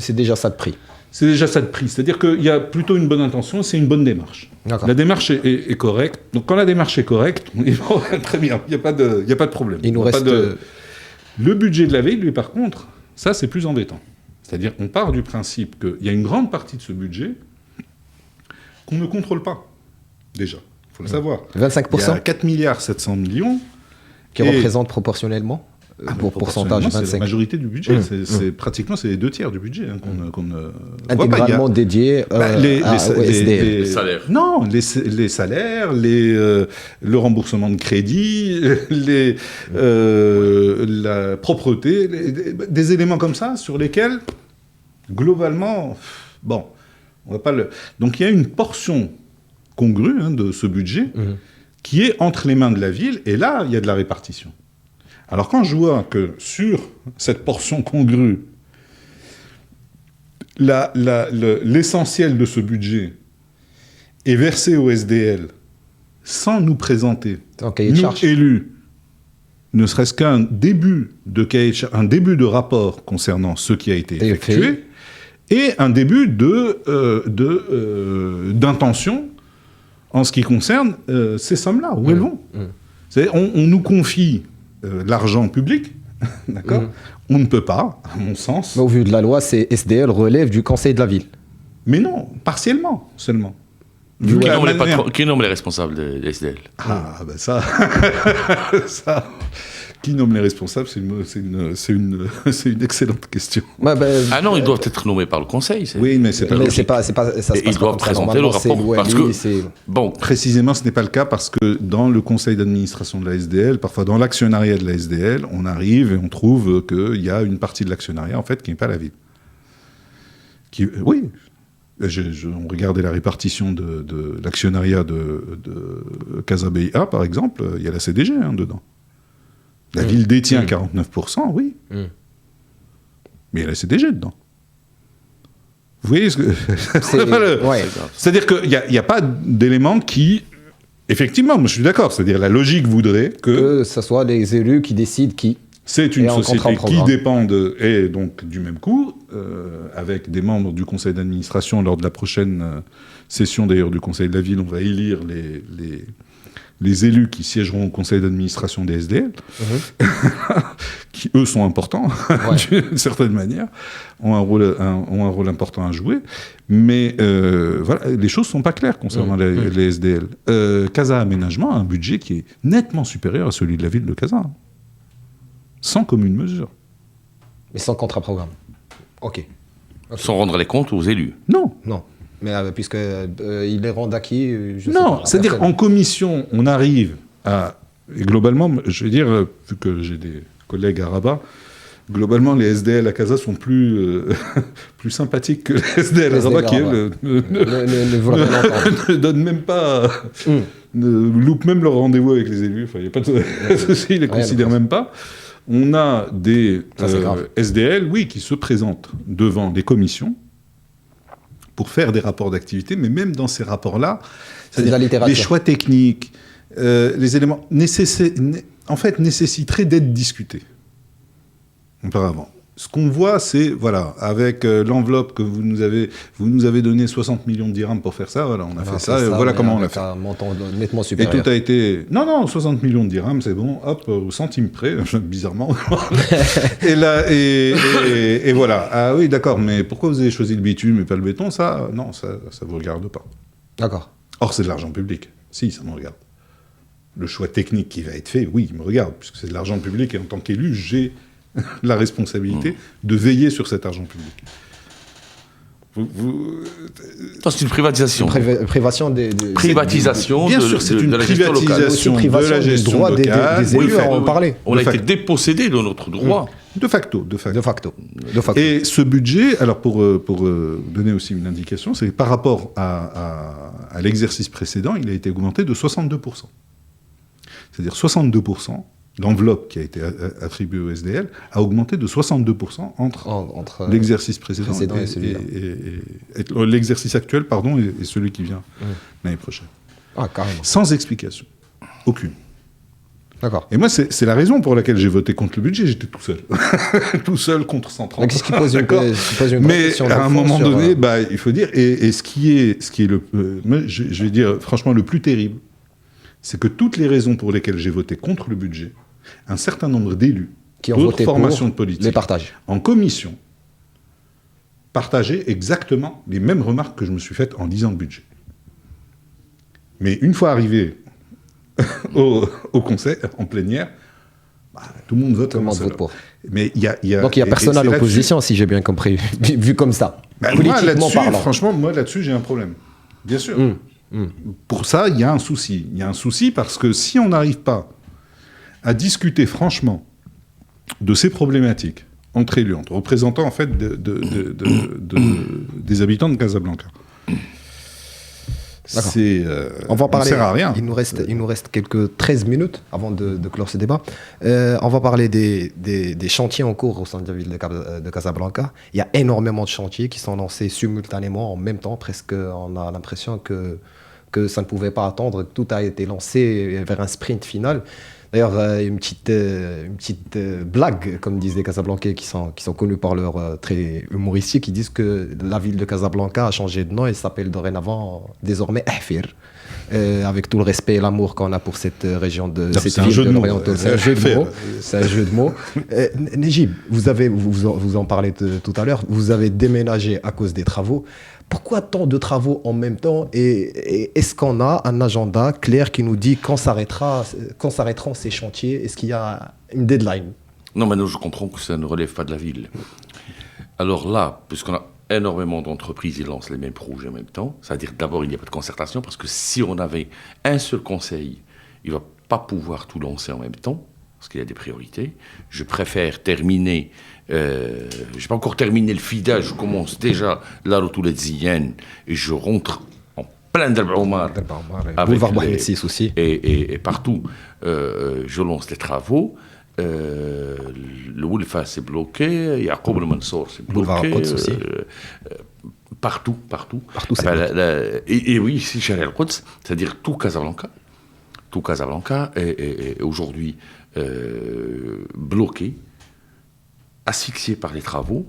c'est déjà ça de prix. C'est déjà ça de prix. C'est-à-dire qu'il y a plutôt une bonne intention, c'est une bonne démarche. La démarche est correcte. Donc quand la démarche est correcte, on est très bien, il n'y a pas de problème. Il nous reste... Le budget de la ville, lui, par contre, ça, c'est plus embêtant. C'est-à-dire qu'on part du principe qu'il y a une grande partie de ce budget qu'on ne contrôle pas, déjà. Il faut le savoir. 25%. Il y a 4 milliards 700 millions. Qui représente proportionnellement pour pourcentage, 25. C'est la majorité du budget. Pratiquement, c'est les 2 tiers du budget qu'on intégralement dédié les SDL. Les salaires. Non, les salaires, le remboursement de crédit, la propreté, des éléments comme ça sur lesquels, globalement, bon, on va pas le... Donc il y a une portion congrue de ce budget qui est entre les mains de la ville, et là, il y a de la répartition. Alors quand je vois que sur cette portion congrue, l'essentiel de ce budget est versé au SDL sans nous présenter, nous élus, ne serait-ce qu'un début de rapport concernant ce qui a été effectué, et un début d'intention en ce qui concerne ces sommes-là, où elles vont. On nous confie l'argent public, d'accord. On ne peut pas, à mon sens... Mais au vu de la loi, c'est SDL relève du conseil de la ville. Mais non, partiellement seulement. Qui nomme les responsables de SDL? Ah, ben ça... Qui nomme les responsables, c'est une excellente question. Ah non, ils doivent être nommés par le conseil. Oui, mais c'est pas ça se passe ils doivent présenter le rapport. Parce que, précisément, ce n'est pas le cas parce que dans le conseil d'administration de la SDL, parfois dans l'actionnariat de la SDL, on arrive et on trouve qu'il y a une partie de l'actionnariat, en fait, qui n'est pas la ville. Oui. On regardait la répartition de l'actionnariat de Casa BIA, par exemple, il y a la CDG dedans. La ville détient 49%, oui. Mais il y a la CDG dedans. Vous voyez ce que... C'est-à-dire qu'il n'y a pas d'éléments qui... Effectivement, moi je suis d'accord. C'est-à-dire la logique voudrait que ce soit les élus qui décident qui... C'est une société qui dépend et donc du même coup, avec des membres du conseil d'administration lors de la prochaine session d'ailleurs du conseil de la ville, on va élire les élus qui siégeront au conseil d'administration des SDL, qui eux sont importants, d'une certaine manière, ont un rôle important à jouer. Mais voilà, les choses ne sont pas claires concernant les SDL. Casa Aménagement a un budget qui est nettement supérieur à celui de la ville de Casa. Sans commune mesure. Mais sans contrat-programme. Ok. Sans rendre les comptes aux élus. Non. Mais puisqu'ils les rendent acquis, non, c'est-à-dire en commission, on arrive à... Et globalement, je veux dire, vu que j'ai des collègues à Rabat, globalement, les SDL à Casa sont plus sympathiques que les SDL à Rabat, qui, elles, ne donnent même pas... ne loupent même leur rendez-vous avec les élus. Enfin, il n'y a pas de souci, ils ne les considèrent même pas. On a des SDL, oui, qui se présentent devant des commissions pour faire des rapports d'activité, mais même dans ces rapports-là, les choix techniques, les éléments nécessiteraient d'être discutés auparavant. Ce qu'on voit, c'est, voilà, avec l'enveloppe que vous nous avez donné 60 millions de dirhams pour faire ça, voilà, on a fait ça, et voilà comment on l'a fait. Un montant nettement supérieur. Et tout a été... Non, 60 millions de dirhams, c'est bon, hop, au centime près, bizarrement. et voilà. Ah oui, d'accord, mais pourquoi vous avez choisi le bitume et pas le béton? Ça, non, ça vous regarde pas. D'accord. Or, c'est de l'argent public. Si, ça me regarde. Le choix technique qui va être fait, oui, il me regarde, puisque c'est de l'argent public, et en tant qu'élu, j'ai la responsabilité de veiller sur cet argent public. C'est une privatisation. Privatisation bien sûr, c'est une privatisation de la gestion locale. Des élus, on parlait. On a été dépossédé de notre droit. De facto. Et ce budget, alors pour donner aussi une indication, c'est par rapport à l'exercice précédent, il a été augmenté de 62%. C'est-à-dire 62%. L'enveloppe qui a été attribuée au SDL a augmenté de 62% entre l'exercice précédent et l'exercice actuel, pardon, et celui qui vient l'année prochaine. Ah, carrément. Sans explication. Aucune. D'accord. Et moi, c'est la raison pour laquelle j'ai voté contre le budget. J'étais tout seul. Tout seul contre 130. Donc, ce qui pose une mais à un moment donné, il faut dire, et ce qui est je vais dire franchement le plus terrible, c'est que toutes les raisons pour lesquelles j'ai voté contre le budget, un certain nombre d'élus, qui ont voté formations de politique, les partagent. En commission, partageaient exactement les mêmes remarques que je me suis faites en lisant le budget. Mais une fois arrivé au conseil, en plénière, tout le monde vote. Tout le monde vote pour. Mais donc il n'y a personne à l'opposition, si j'ai bien compris, vu comme ça. Politiquement parlant. Franchement, moi là-dessus, j'ai un problème. Bien sûr. Pour ça, il y a un souci. Il y a un souci parce que si on n'arrive pas à discuter franchement de ces problématiques entre élus, entre représentants en fait des habitants de Casablanca, on va parler, ça sert à rien. Il nous reste quelques 13 minutes avant de clore ce débat. On va parler des chantiers en cours au sein de la ville de Casablanca. Il y a énormément de chantiers qui sont lancés simultanément, en même temps. Presque, on a l'impression que ça ne pouvait pas attendre. Tout a été lancé vers un sprint final. D'ailleurs, une petite blague, comme disent les Casablancais qui sont connus par leur trait humoristique, qui disent que la ville de Casablanca a changé de nom et s'appelle désormais Ahfir. Avec tout le respect et l'amour qu'on a pour cette région de cette ville de l'Orient. C'est un jeu de mots. C'est un jeu de mots. Nejib, vous en parlez tout à l'heure, vous avez déménagé à cause des travaux. Pourquoi tant de travaux en même temps et est-ce qu'on a un agenda clair qui nous dit quand s'arrêteront ces chantiers? Est-ce qu'il y a une deadline? Non, mais nous, je comprends que ça ne relève pas de la ville. Alors là, puisqu'on a énormément d'entreprises qui lancent les mêmes projets en même temps, c'est-à-dire d'abord, il n'y a pas de concertation, parce que si on avait un seul conseil, il ne va pas pouvoir tout lancer en même temps, parce qu'il y a des priorités. Je préfère terminer... je n'ai pas encore terminé le FIDA, je commence déjà la retour et je rentre en plein d'Al-Omar. Boulevard Mohamed VI aussi. Et partout, je lance les travaux. Le Woulfa s'est bloqué, Yaqoub el-Mansour s'est bloqué. Boulevard Al-Quds aussi. Partout, c'est bloqué. Et oui, ici, Sharia Al-Quds, c'est-à-dire tout Casablanca. Tout Casablanca est aujourd'hui bloqué, asphyxié par les travaux,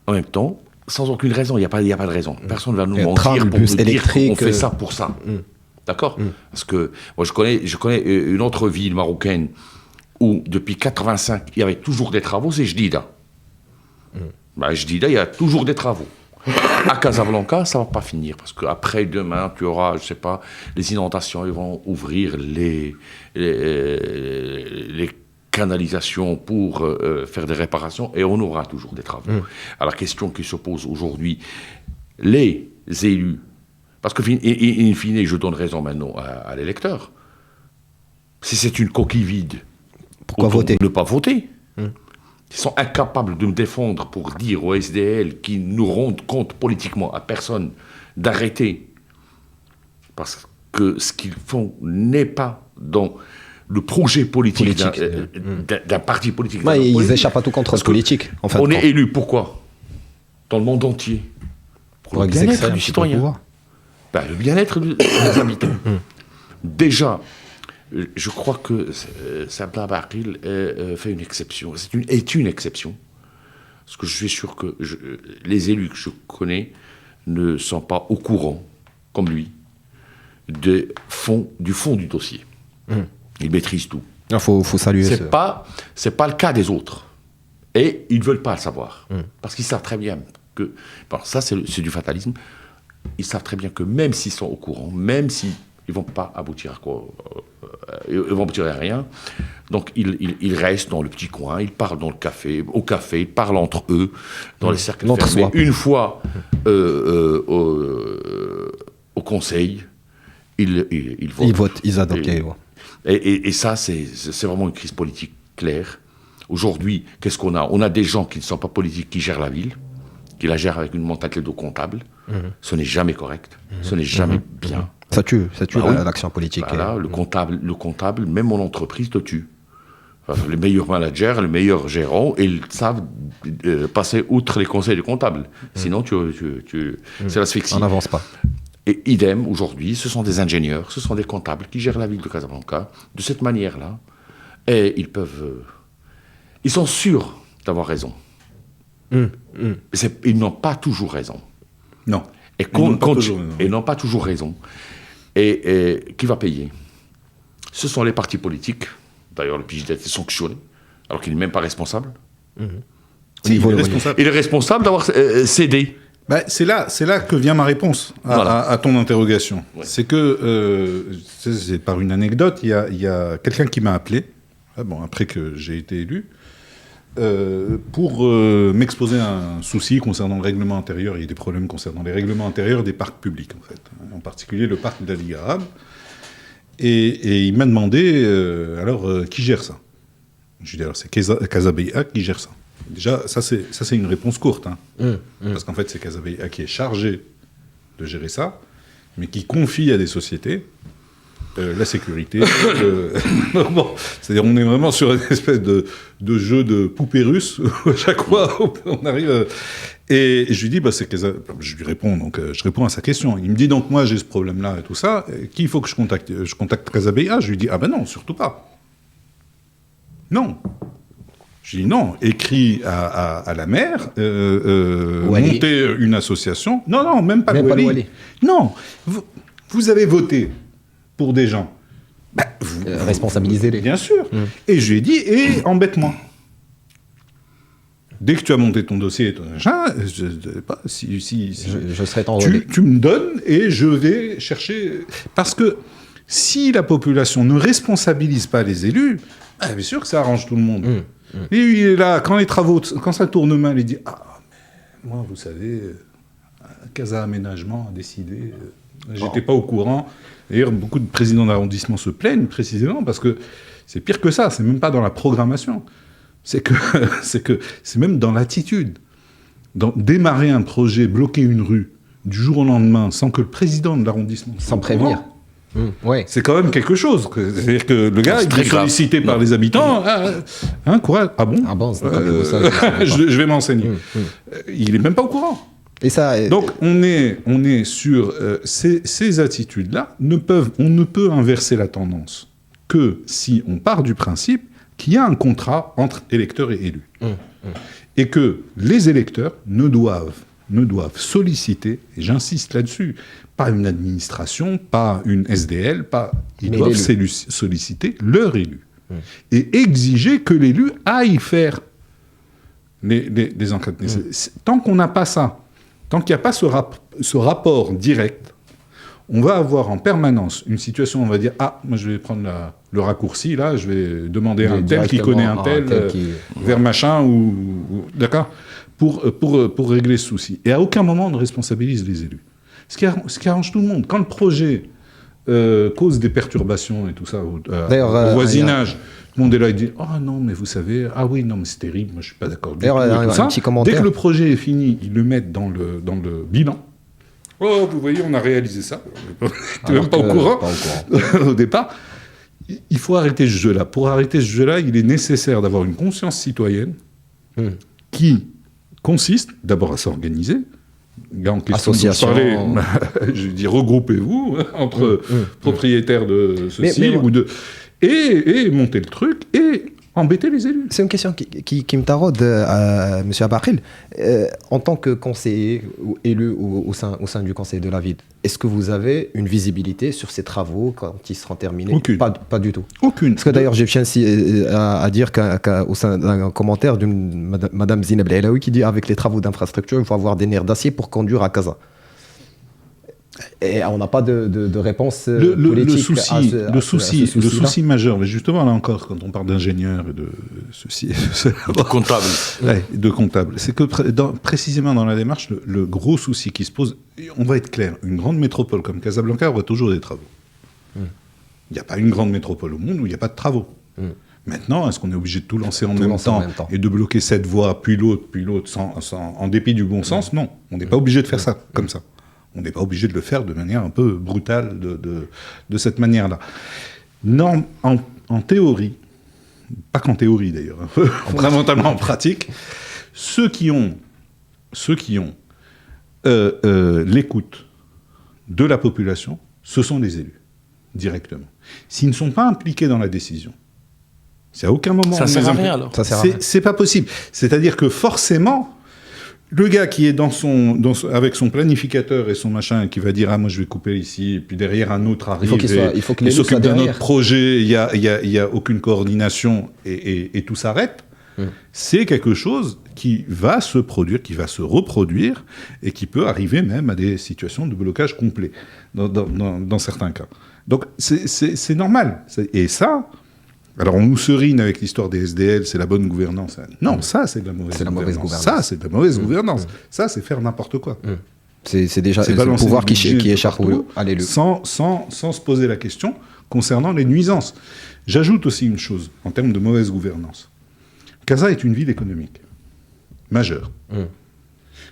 en même temps, sans aucune raison. Il n'y a pas de raison. Personne ne va nous mentir pour nous dire qu'on fait ça pour ça. D'accord. Parce que moi, je connais une autre ville marocaine où, depuis 85, il y avait toujours des travaux, c'est Jdida. Jdida, il y a toujours des travaux. À Casablanca, ça ne va pas finir, parce qu'après, demain, tu auras, je ne sais pas, les inondations, ils vont ouvrir les canalisations pour faire des réparations, et on aura toujours des travaux. Alors, la question qui se pose aujourd'hui, les élus, parce que, in fine, je donne raison maintenant à l'électeur, si c'est une coquille vide, pourquoi voter? Ne pas voter. Ils sont incapables de me défendre pour dire aux SDL qui nous rendent compte politiquement à personne d'arrêter. Parce que ce qu'ils font n'est pas dans le projet politique d'un parti politique. Ils échappent à tout contrôle politique. En fait, on est élu, pourquoi? Dans le monde entier. Pour le bien-être du citoyen. Le bien-être des habitants. Déjà, je crois que Sabla Baril fait une exception. Est une exception. Parce que je suis sûr que les élus que je connais ne sont pas au courant, comme lui, du fond du dossier. Ils maîtrisent tout. Il faut saluer c'est pas le cas des autres. Et ils ne veulent pas le savoir. Parce qu'ils savent très bien que... Bon, ça, c'est du fatalisme. Ils savent très bien que même s'ils sont au courant, même s'ils ne vont pas aboutir à quoi... ils vont aboutir à rien. Donc, ils restent dans le petit coin, ils parlent au café, ils parlent entre eux, dans les cercles fermés. Une fois au conseil, ils votent. Ils votent, ils adoptent. Et ça, c'est vraiment une crise politique claire. Aujourd'hui, qu'est-ce qu'on a? On a des gens qui ne sont pas politiques, qui gèrent la ville, qui la gèrent avec une mentalité de comptable. Ce n'est jamais correct, ce n'est jamais bien. Ça tue l'action politique. Voilà, le comptable, même mon entreprise, te tue. Enfin, les meilleurs managers, les meilleurs gérants, ils savent passer outre les conseils du comptable. Sinon, c'est l'asphyxie. On n'avance pas. Et idem, aujourd'hui, ce sont des ingénieurs, ce sont des comptables qui gèrent la ville de Casablanca de cette manière-là. Et ils sont sûrs d'avoir raison. Ils n'ont pas toujours raison. Non. Ils n'ont pas toujours raison. Et qui va payer? Ce sont les partis politiques. D'ailleurs, le PJD est sanctionné, alors qu'il n'est même pas responsable. Si, il est responsable. Il est responsable d'avoir cédé. C'est là que vient ma réponse à ton interrogation. Ouais. C'est que, c'est par une anecdote, il y a quelqu'un qui m'a appelé, après que j'ai été élu, pour m'exposer à un souci concernant le règlement intérieur. Il y a des problèmes concernant les règlements intérieurs des parcs publics, en fait. En particulier le parc de la Ligue arabe. Et il m'a demandé, qui gère ça? Je lui ai dit, alors c'est Casablanca qui gère ça. Déjà, ça c'est une réponse courte. Parce qu'en fait, c'est Casablanca qui est chargé de gérer ça, mais qui confie à des sociétés la sécurité. C'est-à-dire, on est vraiment sur une espèce de jeu de poupée russe, où à chaque fois, on arrive... Et je lui dis, je lui réponds, donc je réponds à sa question. Il me dit, donc moi j'ai ce problème-là et tout ça, qui il faut que je contacte? Je contacte Casablanca. Je lui dis, non, surtout pas. Non. Je lui dis, non, écris à la maire, montez une association. Non, même pas Wali. Non, vous avez voté pour des gens. Responsabilisez-les. Bien sûr. Et je lui ai dit, embête-moi. Dès que tu as monté ton dossier, je serai ton relais. Tu me donnes et je vais chercher... Parce que si la population ne responsabilise pas les élus, bien sûr que ça arrange tout le monde. Et il est là, quand ça tourne mal, il dit « mais moi, vous savez, Casa Aménagement a décidé, j'étais pas au courant. » D'ailleurs, beaucoup de présidents d'arrondissement se plaignent précisément parce que c'est pire que ça, c'est même pas dans la programmation. C'est que c'est même dans l'attitude. Démarrer un projet, bloquer une rue du jour au lendemain sans que le président de l'arrondissement... Sans prévenir. C'est quand même quelque chose. C'est-à-dire que le gars, il est sollicité par les habitants. Courage. Ah bon? Je vais m'enseigner. Il n'est même pas au courant. Et ça, donc on est sur ces attitudes-là. On ne peut inverser la tendance que si on part du principe qu'il y a un contrat entre électeurs et élus. Et que les électeurs ne doivent solliciter, et j'insiste là-dessus, pas une administration, pas une SDL, ils doivent solliciter leur élu. Et exiger que l'élu aille faire les enquêtes. Tant qu'on n'a pas ça, tant qu'il n'y a pas ce rapport direct, on va avoir en permanence une situation où on va dire « Ah, moi je vais prendre le raccourci, là, je vais demander à un tel qui connaît un tel, vers machin, ou d'accord, pour régler ce souci. » Et à aucun moment on ne responsabilise les élus. Ce qui arrange tout le monde. Quand le projet cause des perturbations et tout ça, au voisinage, tout le monde est là et dit « Ah non, mais vous savez, ah oui, non, mais c'est terrible, moi je ne suis pas d'accord du tout. » Dès que le projet est fini, ils le mettent dans le bilan. Oh, vous voyez, on a réalisé ça. On n'était même pas au courant au départ. Il faut arrêter ce jeu-là. Pour arrêter ce jeu-là, il est nécessaire d'avoir une conscience citoyenne qui consiste d'abord à s'organiser. En question association. Je dis regroupez-vous entre propriétaires de ceci et monter le truc et embêter les élus. C'est une question qui me taraude, M. Abakhil. En tant que conseiller ou élu au sein du conseil de la ville, est-ce que vous avez une visibilité sur ces travaux quand ils seront terminés? Aucune. Pas du tout. Aucune. Parce que d'ailleurs, j'ai tiens à dire qu'au sein d'un commentaire d'une Madame Zineb Laïlaoui qui dit avec les travaux d'infrastructure, il faut avoir des nerfs d'acier pour conduire à Casa. Et on n'a pas de réponse politique le souci majeur, mais justement là encore, quand on parle d'ingénieurs et de ceci, de comptables, de comptables, c'est que précisément dans la démarche, le gros souci qui se pose, on va être clair, une grande métropole comme Casablanca aura toujours des travaux. Il n'y a pas une grande métropole au monde où il n'y a pas de travaux. Maintenant, est-ce qu'on est obligé de tout lancer en même temps et de bloquer cette voie, puis l'autre, en dépit du bon sens? Non, on n'est pas obligé de faire ça comme ça. On n'est pas obligé de le faire de manière un peu brutale de cette manière-là. Non, en théorie, pas qu'en théorie d'ailleurs, fondamentalement en pratique, ceux qui ont l'écoute de la population, ce sont les élus, directement. S'ils ne sont pas impliqués dans la décision, c'est à aucun moment... Ça sert à rien, alors. C'est pas possible. C'est-à-dire que forcément, le gars qui est avec son planificateur et son machin, qui va dire « Ah, moi, je vais couper ici », et puis derrière, un autre arrive, il faut que l'élu s'occupe soit d'un derrière. autre projet, il y a aucune coordination, et tout s'arrête. C'est quelque chose qui va se produire, qui va se reproduire, et qui peut arriver même à des situations de blocage complet, dans certains cas. Donc, c'est normal. Et ça... Alors, on nous serine avec l'histoire des SDL, c'est la bonne gouvernance. Non, ça, c'est de la mauvaise gouvernance. Ça, c'est de la mauvaise gouvernance. Ça, c'est faire n'importe quoi. C'est déjà le pouvoir qui échappe à l'élu. Sans se poser la question concernant les nuisances. J'ajoute aussi une chose, en termes de mauvaise gouvernance. Casa est une ville économique, majeure.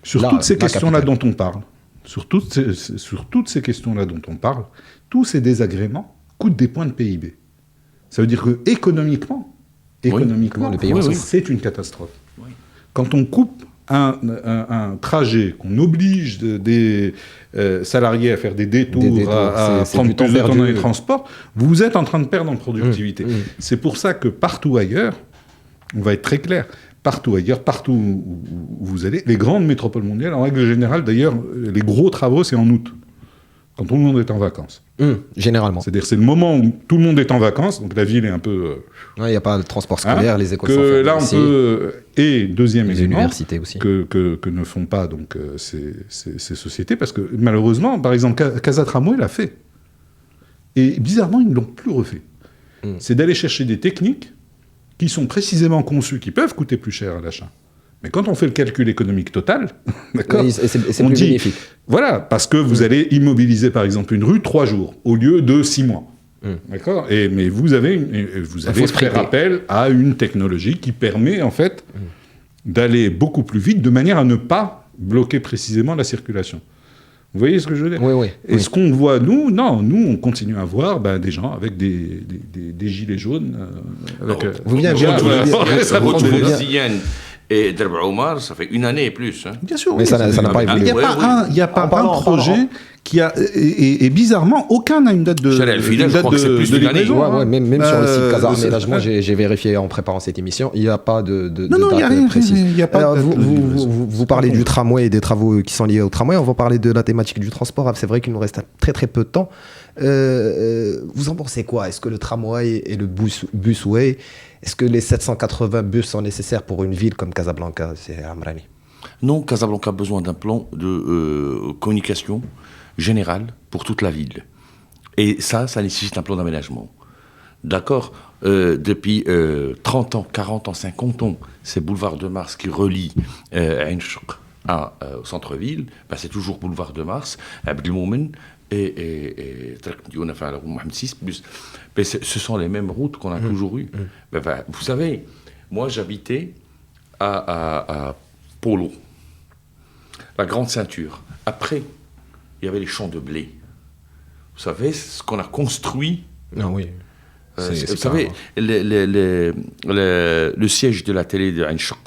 Sur toutes ces questions-là dont on parle, sur toutes ces questions-là dont on parle, tous ces désagréments coûtent des points de PIB. Ça veut dire que économiquement, c'est une catastrophe. Oui. Quand on coupe un trajet, qu'on oblige des salariés à faire des détours, à prendre plus de temps dans les transports, vous êtes en train de perdre en productivité. C'est pour ça que partout ailleurs, on va être très clair, partout ailleurs, partout où vous allez, les grandes métropoles mondiales, en règle générale, d'ailleurs, les gros travaux, c'est en août, quand tout le monde est en vacances. Généralement. C'est-à-dire c'est le moment où tout le monde est en vacances, donc la ville est un peu... Il n'y a pas de transport scolaire, les écoles sont fermées. Là, aussi. Et deuxième élément, universités aussi. Que ne font pas donc, ces sociétés, parce que malheureusement, par exemple, Casa Tramway l'a fait. Et bizarrement, ils ne l'ont plus refait. C'est d'aller chercher des techniques qui sont précisément conçues, qui peuvent coûter plus cher à l'achat. Mais quand on fait le calcul économique total, d'accord, c'est on plus dit, bénéfique. Voilà, parce que vous allez immobiliser, par exemple, une rue 3 jours, au lieu de 6 mois. D'accord. Mais vous allez faire appel à une technologie qui permet, en fait, d'aller beaucoup plus vite, de manière à ne pas bloquer précisément la circulation. Vous voyez ce que je veux dire ? Oui. Et ce qu'on voit, nous, on continue à voir des gens avec des gilets jaunes. Vous venez et Derb Omar, ça fait une année et plus. Bien sûr, mais ça n'a pas évolué. Il n'y a pas un projet qui a... Et bizarrement, aucun n'a une date de livraison. Même sur le site Casa Aménagement, j'ai vérifié en préparant cette émission, il n'y a pas de date précise. Vous parlez du tramway et des travaux qui sont liés au tramway. On va parler de la thématique du transport. C'est vrai qu'il nous reste très très peu de temps. Vous en pensez quoi ? Est-ce que le tramway et le busway, est-ce que les 780 bus sont nécessaires pour une ville comme Casablanca ? C'est Amrani. Non, Casablanca a besoin d'un plan de communication générale pour toute la ville. Et ça nécessite un plan d'aménagement. D'accord ? Depuis 30 ans, 40 ans, 50 ans, c'est Boulevard de Mars qui relie Ain Chouk au centre-ville. C'est toujours Boulevard de Mars, Abdelmoumen, et on a fait Mohamed VI bus. Mais ce sont les mêmes routes qu'on a toujours eues. Vous savez, moi j'habitais à Polo, la grande ceinture. Après, il y avait les champs de blé. Vous savez, ce qu'on a construit. Non, oui. Vous savez, le siège de la télé de Ain Chouk,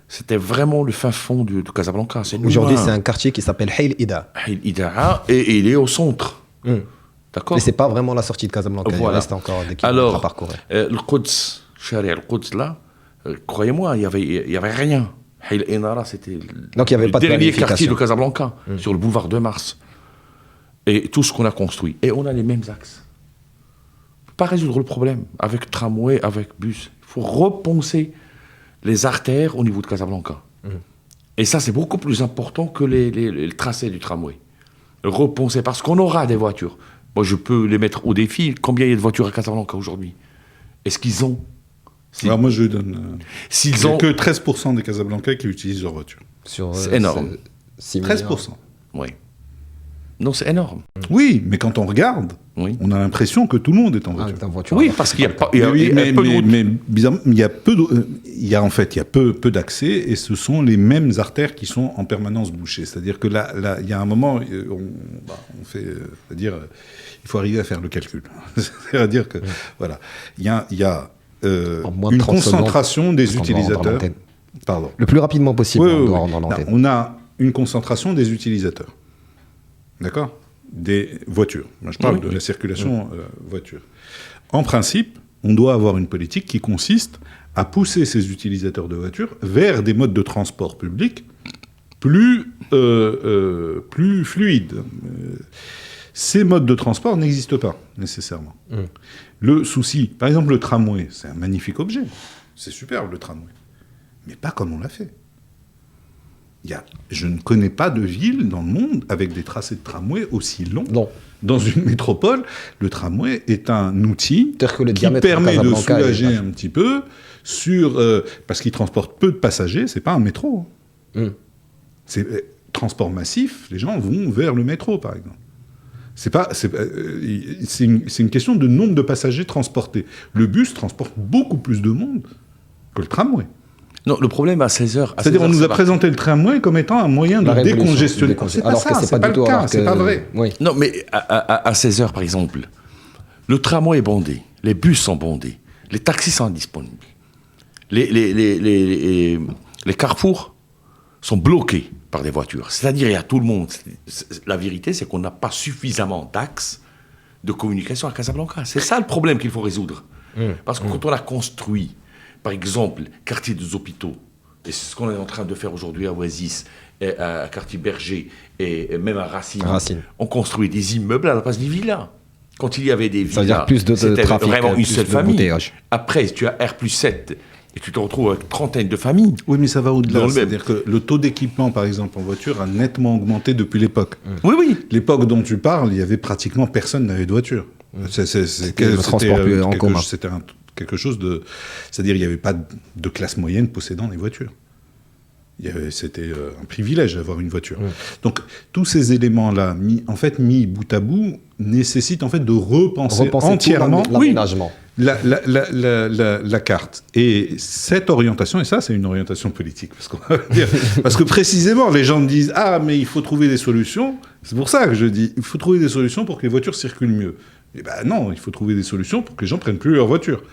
c'était vraiment le fin fond de Casablanca. Aujourd'hui, c'est un quartier qui s'appelle Haïl Ida. Haïl Ida, et il est au centre. D'accord. Mais c'est pas vraiment la sortie de Casablanca. Voilà. Il reste encore des kilomètres à parcourir. Le Quds, Sharia al-Quds, là, croyez-moi, il y avait rien. Haïl Enara, c'était le dernier quartier de Casablanca, sur le boulevard de Mars. Et tout ce qu'on a construit. Et on a les mêmes axes. Il ne faut pas résoudre le problème avec tramway, avec bus. Il faut repenser les artères au niveau de Casablanca. Et ça, c'est beaucoup plus important que les tracés du tramway. Repenser, parce qu'on aura des voitures. Moi, je peux les mettre au défi. Combien il y a de voitures à Casablanca aujourd'hui ? Est-ce qu'ils ont... Alors moi, je donne... il n'y a que 13% des Casablancais qui utilisent leur voiture. C'est énorme. 13%. Oui. Non, c'est énorme. Oui, mais quand on regarde, on a l'impression que tout le monde est en voiture. Oui, parce qu'il y a peu de... Mais bizarrement, il y a peu d'accès, et ce sont les mêmes artères qui sont en permanence bouchées. C'est-à-dire que là, il y a un moment, on fait... c'est-à-dire, il faut arriver à faire le calcul. C'est-à-dire que, voilà, il y a une concentration des utilisateurs. Pardon. Le plus rapidement possible, on doit rendre l'antenne. On a une concentration des utilisateurs. D'accord ? des voitures. Moi, je parle de la circulation voiture. En principe, on doit avoir une politique qui consiste à pousser ces utilisateurs de voitures vers des modes de transport public plus fluides. Ces modes de transport n'existent pas, nécessairement. Le souci, par exemple, le tramway, c'est un magnifique objet. C'est superbe, le tramway. Mais pas comme on l'a fait. Je ne connais pas de ville dans le monde avec des tracés de tramway aussi longs. Non. Dans une métropole, le tramway est un outil qui permet de soulager un petit peu parce qu'il transporte peu de passagers. C'est pas un métro. C'est transport massif. Les gens vont vers le métro, par exemple. C'est une question de nombre de passagers transportés. Le bus transporte beaucoup plus de monde que le tramway. Non, le problème à 16h... C'est-à-dire, on nous a présenté le tramway comme étant un moyen de décongestionner. C'est pas ça, c'est pas le cas, c'est pas vrai. Oui. Non, mais à 16h, par exemple, le tramway est bondé, les bus sont bondés, les taxis sont indisponibles, les carrefours sont bloqués par des voitures. C'est-à-dire, il y a tout le monde. La vérité, c'est qu'on n'a pas suffisamment d'axes de communication à Casablanca. C'est ça le problème qu'il faut résoudre. Parce que quand on a construit... Par exemple, quartier des hôpitaux, et c'est ce qu'on est en train de faire aujourd'hui à Oasis, et à quartier Berger, et même à Racine. On construit des immeubles à la place des villas. Quand il y avait des villas, c'était vraiment une seule famille. Après, tu as R+7, et tu te retrouves avec une trentaine de familles. Oui, mais ça va au-delà. C'est-à-dire que le taux d'équipement, par exemple, en voiture, a nettement augmenté depuis l'époque. Oui, oui. L'époque dont tu parles, il y avait pratiquement personne n'avait de voiture. C'était le transport en commun. C'était quelque chose de... C'est-à-dire, il n'y avait pas de classe moyenne possédant des voitures. C'était un privilège d'avoir une voiture. Donc, tous ces éléments-là, mis bout à bout, nécessitent en fait de repenser entièrement l'aménagement. La carte. Et cette orientation, et ça, c'est une orientation politique, parce que précisément, les gens me disent « Ah, mais il faut trouver des solutions ». C'est pour ça que je dis « Il faut trouver des solutions pour que les voitures circulent mieux ». Eh ben non, il faut trouver des solutions pour que les gens ne prennent plus leur voiture.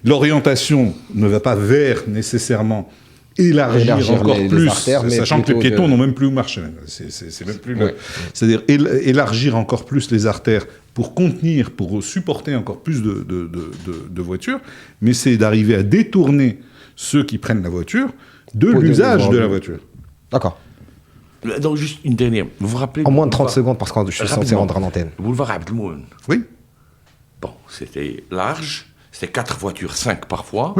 L'orientation ne va pas vers nécessairement élargir encore plus, artères, sachant que les piétons n'ont même plus où marcher. C'est même plus c'est-à-dire élargir encore plus les artères pour contenir, pour supporter encore plus de voitures, mais c'est d'arriver à détourner ceux qui prennent la voiture de l'usage de la voiture. D'accord. Donc, juste une dernière. Vous vous rappelez... En moins de 30 secondes, parce que je suis censé rendre à l'antenne. Boulevard Abdelmouen. Oui. Bon, c'était large, c'était 4 voitures, 5 parfois,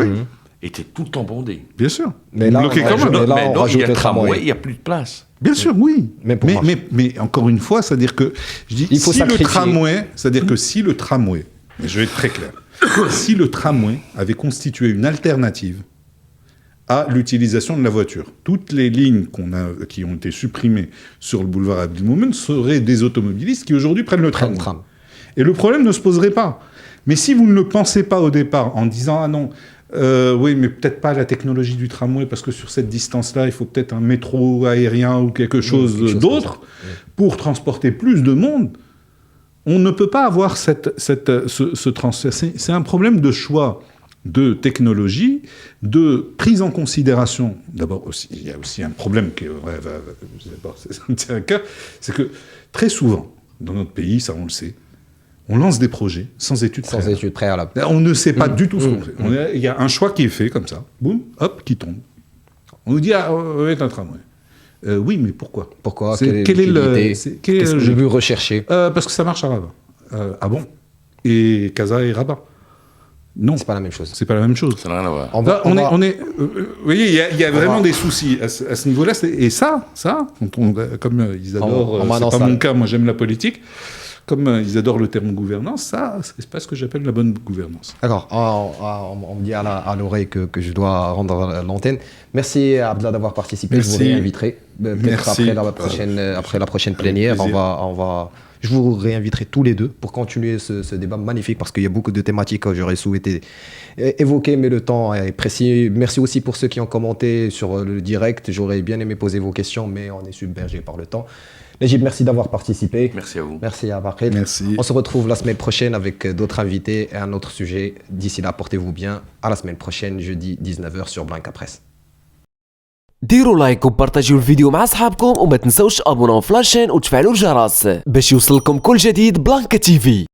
était tout le temps bondé. Bien sûr. Mais là, il y a le tramway, il n'y a plus de place. Bien sûr, oui. Mais encore une fois, c'est-à-dire que... Je dis, si le tramway, et je vais être très clair, si le tramway avait constitué une alternative à l'utilisation de la voiture. Toutes les lignes qui ont été supprimées sur le boulevard Abdelmoumene seraient des automobilistes qui aujourd'hui prennent le tram. Et le problème ne se poserait pas. Mais si vous ne le pensez pas au départ en disant « Ah non, oui, mais peut-être pas la technologie du tramway, parce que sur cette distance-là, il faut peut-être un métro aérien ou quelque chose d'autre pour transporter plus de monde », on ne peut pas avoir ce transfert. C'est un problème de choix de technologie, de prise en considération. D'abord, il y a aussi un problème qui c'est un cas, c'est que très souvent, dans notre pays, ça on le sait, on lance des projets sans études préalables. On ne sait pas du tout ce qu'on fait. Il y a un choix qui est fait comme ça, boum, hop, qui tombe. On nous dit, ah, on va être un tramway. Oui, mais pourquoi ? Pourquoi ? Quel est le but recherché ? Parce que ça marche à Rabat. Ah bon ? Et Casa et Rabat ? Non. C'est pas la même chose. C'est pas la même chose. Ça n'a rien à voir. Vous voyez, il y a vraiment des soucis à ce niveau-là. Et ça, comme ils adorent, c'est pas mon cas, moi j'aime la politique, comme ils adorent le terme gouvernance, ça, c'est pas ce que j'appelle la bonne gouvernance. D'accord. On me dit à l'oreille que je dois rendre l'antenne. Merci Abdallah d'avoir participé. Merci. Je vous réinviterai. Peut-être après la prochaine plénière, je vous réinviterai tous les deux pour continuer ce débat magnifique, parce qu'il y a beaucoup de thématiques que j'aurais souhaité évoquer, mais le temps est précis. Merci aussi pour ceux qui ont commenté sur le direct. J'aurais bien aimé poser vos questions, mais on est submergé par le temps. Najib, merci d'avoir participé. Merci à vous. Merci à Bakrid. Merci. On se retrouve la semaine prochaine avec d'autres invités et un autre sujet. D'ici là, portez-vous bien. À la semaine prochaine, jeudi 19h sur Blanca Presse. ديروا لايك وبارطاجيو الفيديو مع اصحابكم وما تنسوش ابوناو في لاشين وتفعلوا الجرس باش يوصلكم كل جديد بلانكا تيفي.